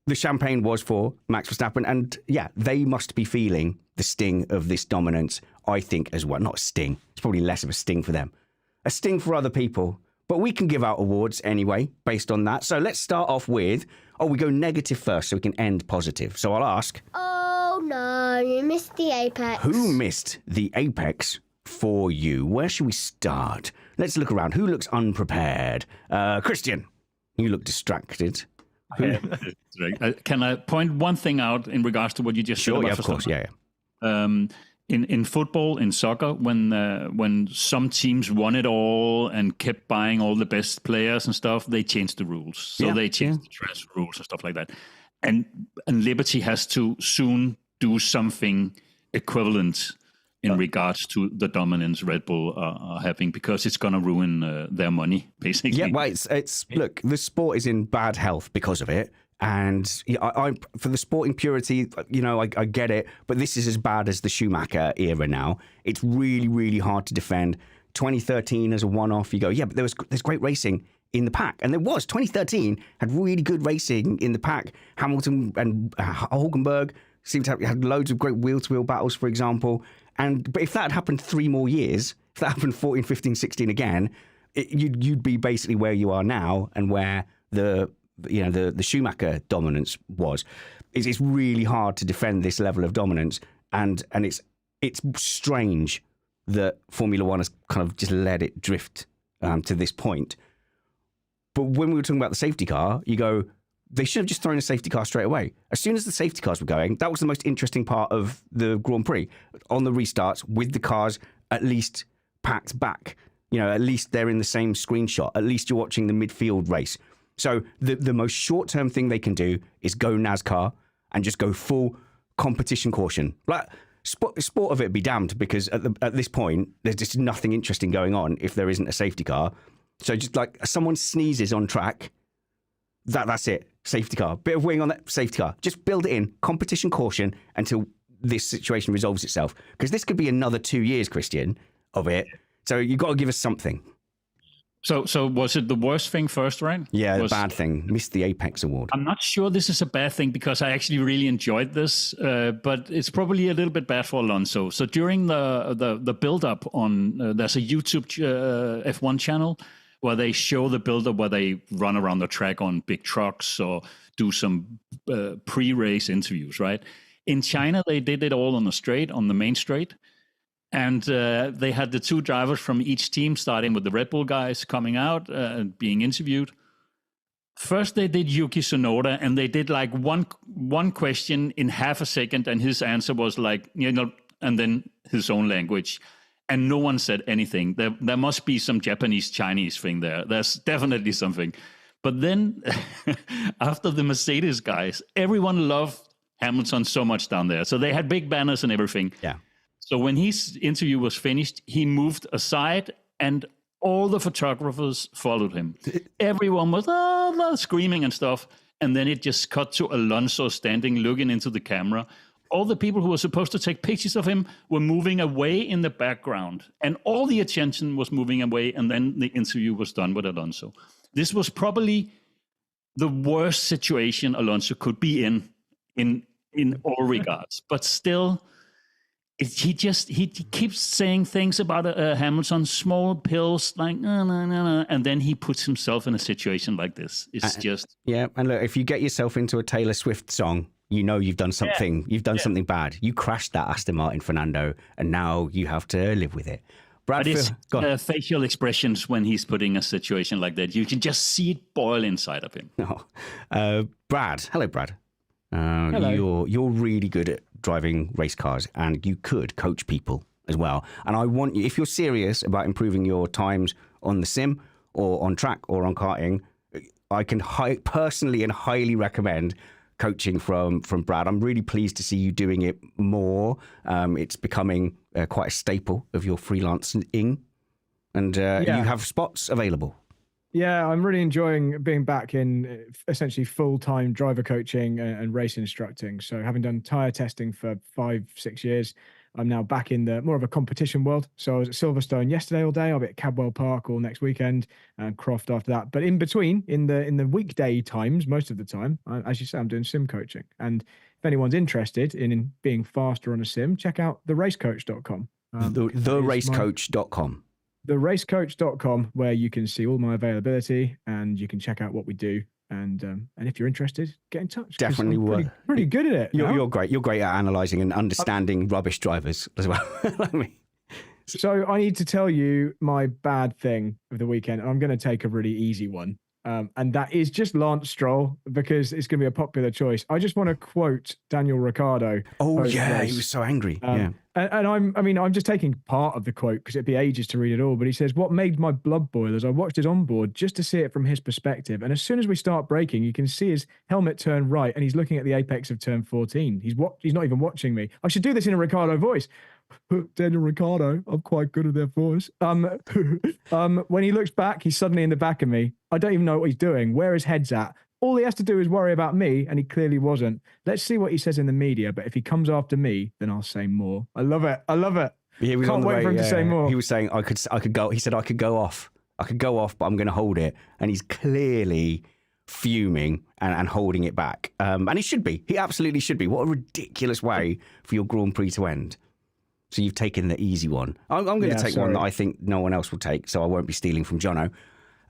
the champagne was for Max Verstappen. And yeah, they must be feeling the sting of this dominance, I think, as well. Not a sting. It's probably less of a sting for them. A sting for other people. But we can give out awards anyway, based on that. So let's start off with, we go negative first so we can end positive. So I'll ask. Oh, no, you missed the apex. Who missed the apex for you? Where should we start? Let's look around. Who looks unprepared? Kristian, you look distracted. Can I point one thing out in regards to what you just said about Verstappen? Of course, yeah. In football, in soccer, when some teams won it all and kept buying all the best players and stuff, they changed the rules. So they changed the transfer rules and stuff like that. And Liberty has to soon do something equivalent in regards to the dominance Red Bull are having, because it's going to ruin their money, basically. Yeah, well, it's look, the sport is in bad health because of it. And I for the sporting purity, you know, I get it, but this is as bad as the Schumacher era now. It's really, really hard to defend. 2013 as a one-off, you go, yeah, but there's great racing in the pack. And there was. 2013 had really good racing in the pack. Hamilton and Hulkenberg, seem to have had loads of great wheel-to-wheel battles, for example. But if that had happened 3 more years, if that happened 14, 15, 16 again, you'd be basically where you are now and where the Schumacher dominance was. It's really hard to defend this level of dominance, and it's strange that Formula One has kind of just let it drift to this point. But when we were talking about the safety car, you go, they should have just thrown a safety car straight away. As soon as the safety cars were going, that was the most interesting part of the Grand Prix. On the restarts, with the cars at least packed back, at least they're in the same screenshot. At least you're watching the midfield race. So the most short-term thing they can do is go NASCAR and just go full competition caution. Like, sport of it be damned, because at this point, there's just nothing interesting going on if there isn't a safety car. So just like someone sneezes on track, that's it. Safety car. Bit of wing on that safety car. Just build it in. Competition caution until this situation resolves itself. Because this could be another 2 years, Kristian, of it. So you've got to give us something. So was it the worst thing first, right? Yeah, the bad thing. Missed the Apex Award. I'm not sure this is a bad thing, because I actually really enjoyed this, but it's probably a little bit bad for Alonso. So during the build-up on, there's a YouTube F1 channel where they show the build-up, where they run around the track on big trucks or do some pre-race interviews, right? In China, they did it all on the main straight. And they had the 2 drivers from each team, starting with the Red Bull guys, coming out and being interviewed. First, they did Yuki Tsunoda, and they did like one question in half a second, and his answer was like, and then his own language. And no one said anything. There must be some Japanese-Chinese thing there. There's definitely something. But then, after the Mercedes guys, everyone loved Hamilton so much down there. So they had big banners and everything. Yeah. So when his interview was finished, he moved aside, and all the photographers followed him. Everyone was screaming and stuff. And then it just cut to Alonso standing, looking into the camera. All the people who were supposed to take pictures of him were moving away in the background. And all the attention was moving away. And then the interview was done with Alonso. This was probably the worst situation Alonso could be in all regards. But still... He keeps saying things about Hamilton, small pills, like no, and then he puts himself in a situation like this. It's just And look, if you get yourself into a Taylor Swift song, you've done something. Yeah. You've done something bad. You crashed that Aston Martin, Fernando, and now you have to live with it. But it's facial expressions when he's putting a situation like that. You can just see it boil inside of him. Brad, hello, Brad. Hello. You're really good at driving race cars, and you could coach people as well. And I want you, if you're serious about improving your times on the sim or on track or on karting, I can personally and highly recommend coaching from Brad. I'm really pleased to see you doing it more. It's becoming quite a staple of your freelancing, and you have spots available. Yeah, I'm really enjoying being back in essentially full-time driver coaching and race instructing. So having done tyre testing for 5-6 years, I'm now back in the more of a competition world. So I was at Silverstone yesterday all day. I'll be at Cadwell Park all next weekend and Croft after that. But in between, in the weekday times, most of the time, as you say, I'm doing sim coaching. And if anyone's interested in being faster on a sim, check out theracecoach.com. Theracecoach.com. Theracecoach.com, where you can see all my availability and you can check out what we do. And if you're interested, get in touch. Definitely I'm pretty good at it. You're great. You're great at analysing and understanding rubbish drivers as well. So I need to tell you my bad thing of the weekend. And I'm going to take a really easy one. And that is just Lance Stroll, because it's going to be a popular choice. I just want to quote Daniel Ricciardo. Oh, yeah, he was so angry. And I'm just taking part of the quote because it'd be ages to read it all. But he says, "What made my blood boil is I watched his onboard just to see it from his perspective. And as soon as we start braking, you can see his helmet turn right, and he's looking at the apex of turn 14. He's not even watching me. I should do this in a Ricciardo voice. Daniel Ricciardo, I'm quite good at their voice. When he looks back, he's suddenly in the back of me. I don't even know what he's doing, where his head's at. All he has to do is worry about me, and he clearly wasn't. Let's see what he says in the media, but if he comes after me, then I'll say more." I love it. He was Can't wait for him to say more. He was saying, I could go. He said, I could go off, but I'm going to hold it. And he's clearly fuming and holding it back. And he should be. He absolutely should be. What a ridiculous way for your Grand Prix to end. So you've taken the easy one. I'm going to take one that I think no one else will take, so I won't be stealing from Jono.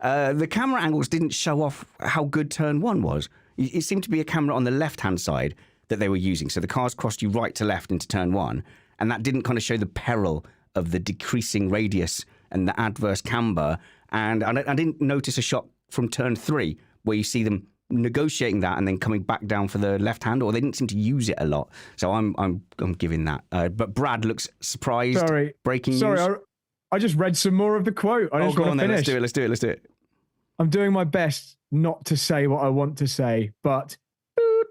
The camera angles didn't show off how good turn one was. It seemed to be a camera on the left-hand side that they were using. So the cars crossed you right to left into turn one, and that didn't kind of show the peril of the decreasing radius and the adverse camber. And I didn't notice a shot from turn three where you see them negotiating that and then coming back down for the left hand, or they didn't seem to use it a lot. So I'm giving that. But Brad looks surprised. Breaking news. I just read some more of the quote. I just want to finish. Let's do it. I'm doing my best not to say what I want to say, but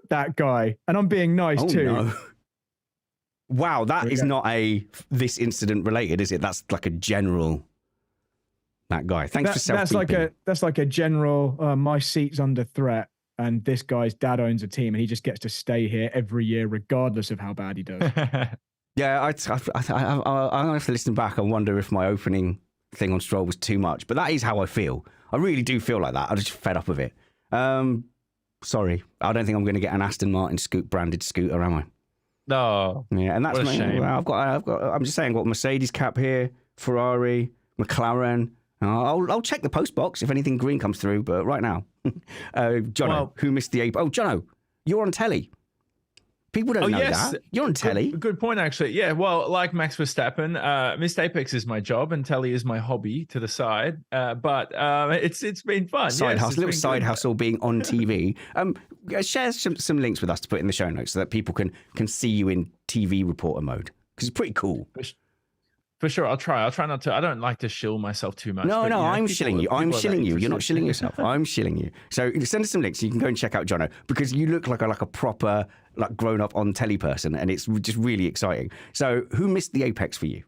that guy, and I'm being nice too. No. Wow, that is not this incident related, is it? That's like a general. That guy. Thanks for self-beeping. That's like a general. My seat's under threat, and this guy's dad owns a team, and he just gets to stay here every year, regardless of how bad he does. Yeah, I have to listen back and wonder if my opening thing on Stroll was too much, but that is how I feel. I really do feel like that. I'm just fed up of it. Sorry, I don't think I'm going to get an Aston Martin branded scooter, am I? No. Yeah, and that's what a shame. Well, I'm just saying, I've got Mercedes cap here, Ferrari, McLaren. I'll check the post box if anything green comes through, but right now, Jono, who missed the ape? Oh, Jono, you're on telly. People don't know that. You're on telly. Good point, actually. Yeah, well, like Max Verstappen, Missed Apex is my job and telly is my hobby to the side. But it's been fun. Side hustle being on TV. Share some links with us to put in the show notes so that people can see you in TV reporter mode, because it's pretty cool. For sure, I'll try not to. I don't like to shill myself too much. No, I'm shilling you. I'm shilling you. You're not shilling yourself. I'm shilling you. So send us some links so you can go and check out Jono, because you look like a proper grown-up on telly person, and it's just really exciting. So who missed the apex for you?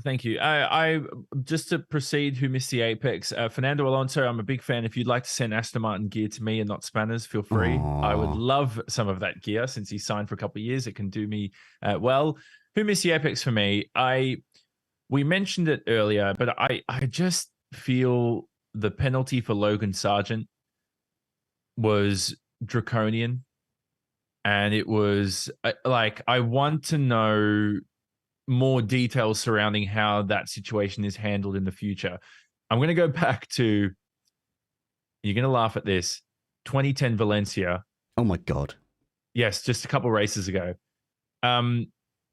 Thank you. I just to proceed, who missed the apex? Fernando Alonso. I'm a big fan. If you'd like to send Aston Martin gear to me and not Spanners, feel free. Aww. I would love some of that gear since he signed for a couple of years. It can do me well. Who missed the apex for me? We mentioned it earlier, but I just feel the penalty for Logan Sargent was draconian. And it was I want to know more details surrounding how that situation is handled in the future. I'm going to go back to, you're going to laugh at this, 2010 Valencia. Oh my God. Yes, just a couple races ago.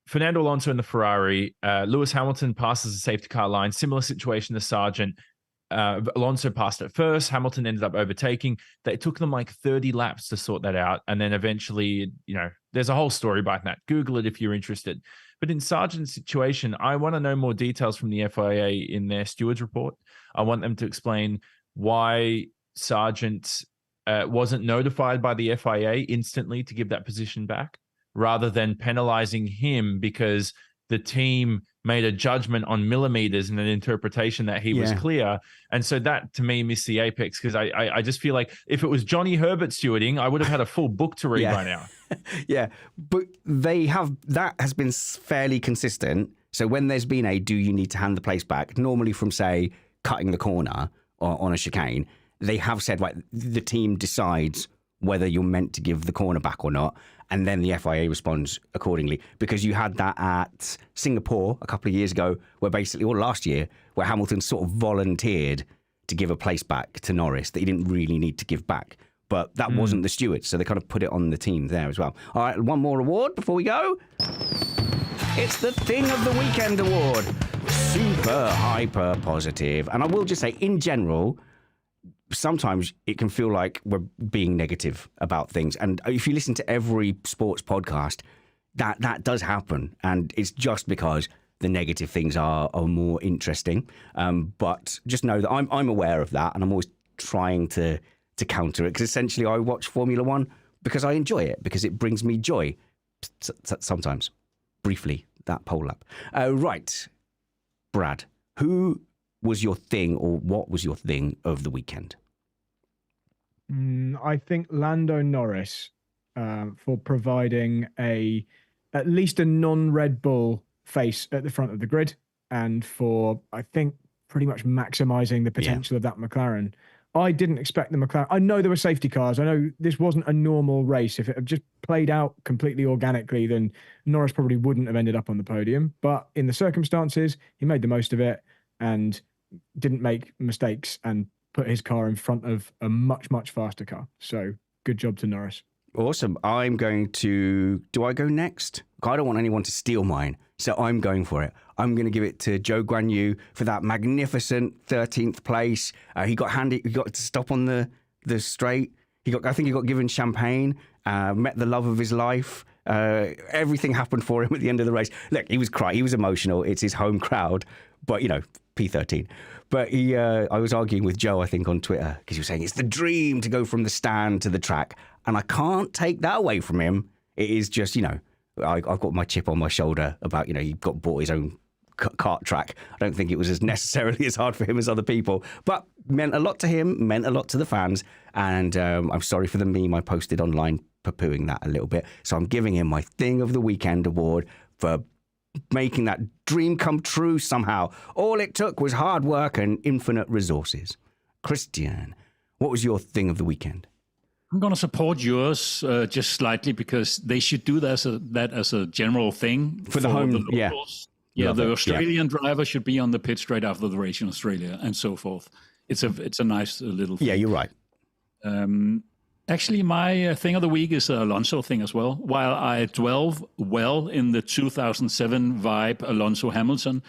Fernando Alonso in the Ferrari, Lewis Hamilton passes the safety car line. Similar situation to Sargent. Alonso passed it first. Hamilton ended up overtaking. It took them like 30 laps to sort that out. And then eventually, there's a whole story behind that. Google it if you're interested. But in Sargent's situation, I want to know more details from the FIA in their stewards report. I want them to explain why Sargent wasn't notified by the FIA instantly to give that position back, rather than penalizing him because the team made a judgment on millimeters and an interpretation that he was clear. And so that, to me, missed the apex, because I just feel like if it was Johnny Herbert stewarding, I would have had a full book to read by now. Yeah, but that has been fairly consistent. So when there's been do you need to hand the place back, normally from, say, cutting the corner or on a chicane, they have said, right, the team decides whether you're meant to give the corner back or not. And then the FIA responds accordingly, because you had that at Singapore a couple of years ago, where basically, or last year, where Hamilton sort of volunteered to give a place back to Norris that he didn't really need to give back. But that wasn't the stewards, so they kind of put it on the team there as well. All right, one more award before we go. It's the Thing of the Weekend award. Super hyper positive. And I will just say, in general, sometimes it can feel like we're being negative about things. And if you listen to every sports podcast, that does happen. And it's just because the negative things are more interesting. But just know that I'm aware of that, and I'm always trying to counter it, because essentially I watch Formula One because I enjoy it, because it brings me joy sometimes. Briefly, that poll up. Right, Brad, who was your thing, or what was your thing of the weekend? I think Lando Norris for providing at least a non-Red Bull face at the front of the grid, and for, I think, pretty much maximizing the potential of that McLaren. I didn't expect the McLaren. I know there were safety cars. I know this wasn't a normal race. If it had just played out completely organically, then Norris probably wouldn't have ended up on the podium. But in the circumstances, he made the most of it and didn't make mistakes and put his car in front of a much, much faster car. So good job to Norris. Awesome. I'm going to... Do I go next? I don't want anyone to steal mine, so I'm going for it. I'm going to give it to Zhou Guanyu for that magnificent 13th place. He got to stop on the straight. I think he got given champagne, met the love of his life. Everything happened for him at the end of the race. Look, he was crying. He was emotional. It's his home crowd, but, P13. But I was arguing with Joe, I think, on Twitter, because he was saying it's the dream to go from the stand to the track. And I can't take that away from him. It is just, I've got my chip on my shoulder about, he bought his own kart track. I don't think it was as necessarily as hard for him as other people, but meant a lot to him, meant a lot to the fans. And I'm sorry for the meme I posted online poo-pooing that a little bit. So I'm giving him my Thing of the Weekend award for making that dream come true somehow. All it took was hard work and infinite resources. Kristian, what was your Thing of the Weekend? I'm going to support yours just slightly because they should do that as a general thing for the home. The locals. Yeah, the Australian driver should be on the pit straight after the race in Australia and so forth. It's a nice little thing. Yeah, you're right. Actually, my Thing of the Week is a Alonso thing as well. While I dwell well in the 2007 vibe Alonso Hamilton,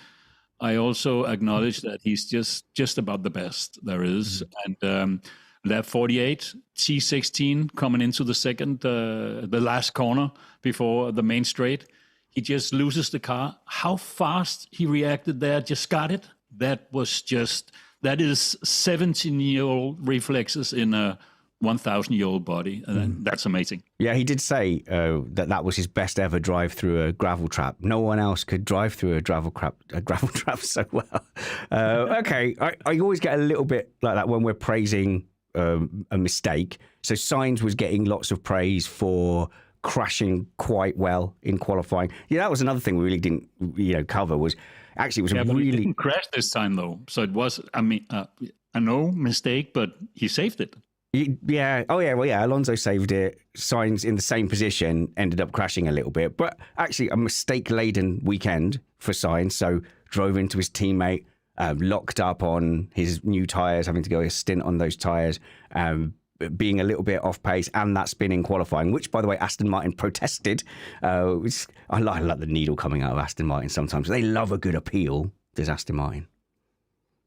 I also acknowledge that he's just about the best there is. Mm-hmm. And lap 48, T16 coming into the second, the last corner before the main straight. He just loses the car. How fast he reacted there, just got it. That is 17-year-old reflexes in a 1,000-year-old body. And that's amazing. Yeah, he did say that was his best ever drive through a gravel trap. No one else could drive through a gravel trap so well. Okay, I always get a little bit like that when we're praising a mistake. So Sainz was getting lots of praise for crashing quite well in qualifying. Yeah, that was another thing we really didn't cover. Was actually it was but really he didn't crash this time though. So it was I know mistake, but he saved it. Yeah. Oh yeah. Well, yeah. Alonso saved it. Sainz in the same position ended up crashing a little bit, but actually a mistake-laden weekend for Sainz. So drove into his teammate. Locked up on his new tyres, having to go a stint on those tyres, being a little bit off pace, and that spin in qualifying, which, by the way, Aston Martin protested. I like the needle coming out of Aston Martin sometimes. They love a good appeal, does Aston Martin.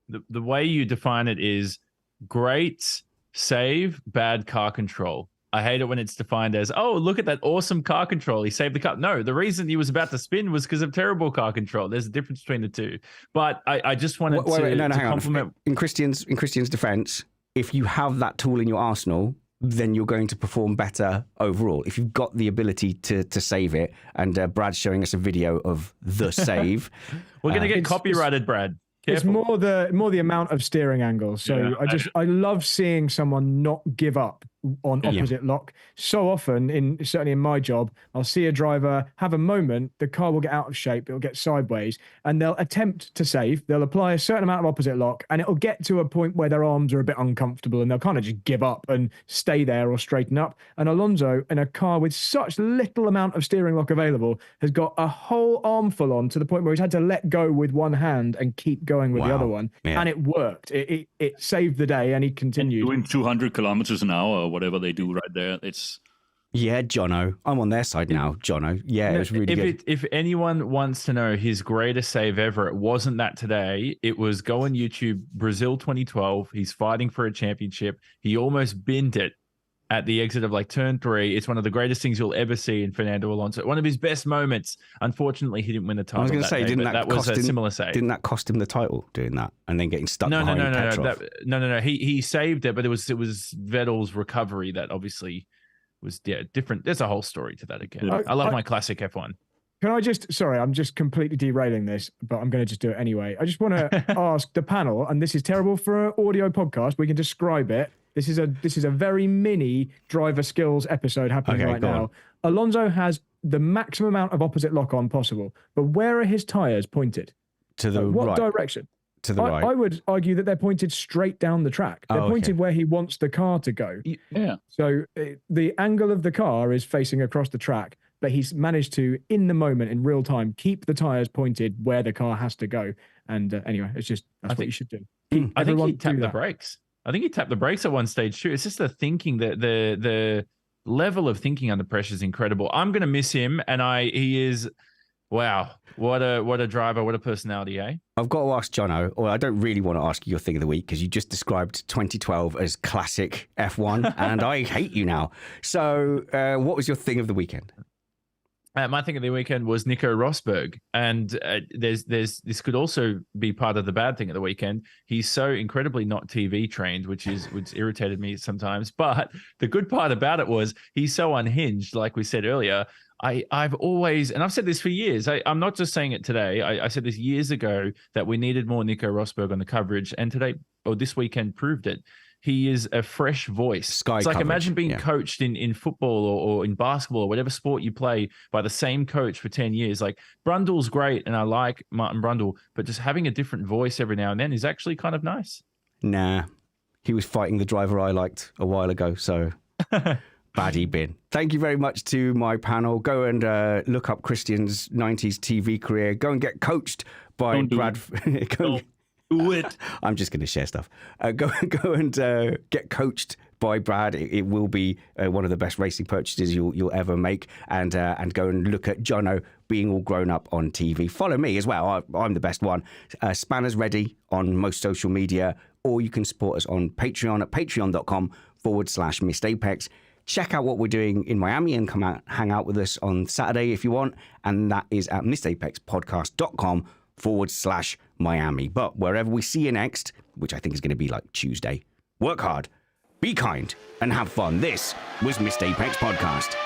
The way you define it is great save, bad car control. I hate it when it's defined as, oh, look at that awesome car control. He saved the car. No, the reason he was about to spin was because of terrible car control. There's a difference between the two. But I just wanted to compliment. In Kristian's defense, if you have that tool in your arsenal, then you're going to perform better overall. If you've got the ability to save it, and Brad's showing us a video of the save. We're going to get copyrighted, Brad. Careful. It's more the amount of steering angles. So yeah, I love seeing someone not give up on opposite lock. So often, certainly in my job, I'll see a driver have a moment, the car will get out of shape, it'll get sideways, and they'll attempt to save. They'll apply a certain amount of opposite lock, and it'll get to a point where their arms are a bit uncomfortable, and they'll kind of just give up and stay there or straighten up. And Alonso, in a car with such little amount of steering lock available, has got a whole armful on to the point where he's had to let go with one hand and keep going with the other one. Yeah. And it worked. It saved the day, and he continued. And doing 200 kilometers an hour or whatever they do right there. Yeah, Jono. I'm on their side now, Jono. Yeah, it was really good. If anyone wants to know his greatest save ever, it wasn't that today. It was go on YouTube, Brazil 2012. He's fighting for a championship. He almost binned it at the exit of turn 3. It's one of the greatest things you'll ever see in Fernando Alonso. One of his best moments. Unfortunately, he didn't win the title. I was going to say, that was a similar save. Didn't that cost him the title doing that and then getting stuck behind Petrov? No. He saved it, but it was Vettel's recovery that obviously was different. There's a whole story to that again. I love my classic F1. Can I sorry, I'm just completely derailing this, but I'm going to just do it anyway. I just want to ask the panel, and this is terrible for an audio podcast. We can describe it. This is a very mini driver skills episode happening right now. Alonso has the maximum amount of opposite lock on possible, but where are his tyres pointed? To the what right. direction? to the right. I would argue that they're pointed straight down the track. They're pointed where he wants the car to go. Yeah. So the angle of the car is facing across the track, but he's managed to, in the moment, in real time, keep the tyres pointed where the car has to go. And anyway, that's what you should do. I think he tapped the brakes. I think he tapped the brakes at one stage too. It's just the thinking, the level of thinking under pressure is incredible. I'm going to miss him, and he is, wow, what a driver, what a personality, eh? I've got to ask Jono, or I don't really want to ask you your thing of the week because you just described 2012 as classic F1, and I hate you now. So, what was your thing of the weekend? My thing of the weekend was Nico Rosberg, and there's this could also be part of the bad thing of the weekend. He's so incredibly not TV trained, which irritated me sometimes. But the good part about it was he's so unhinged, like we said earlier. I've always, and I've said this for years, I'm not just saying it today. I said this years ago that we needed more Nico Rosberg on the coverage, and this weekend proved it. He is a fresh voice. It's like coverage. Imagine being coached in football or in basketball or whatever sport you play by the same coach for 10 years. Like Brundle's great, and I like Martin Brundle, but just having a different voice every now and then is actually kind of nice. Nah, he was fighting the driver I liked a while ago, so baddie bin. Thank you very much to my panel. Go and look up Kristian's 90s TV career. Go and get coached by Brad. Do it. I'm just going to share stuff. Go and get coached by Brad. It will be one of the best racing purchases you'll ever make. And go and look at Jono being all grown up on TV. Follow me as well. I'm the best one. Spanners Ready on most social media, or you can support us on Patreon at patreon.com/Missed Apex. Check out what we're doing in Miami and come out, hang out with us on Saturday if you want. And that is at missedapexpodcast.com/Miami. But wherever we see you next, which I think is going to be like Tuesday, work hard, be kind, and have fun. This was Missed Apex Podcast.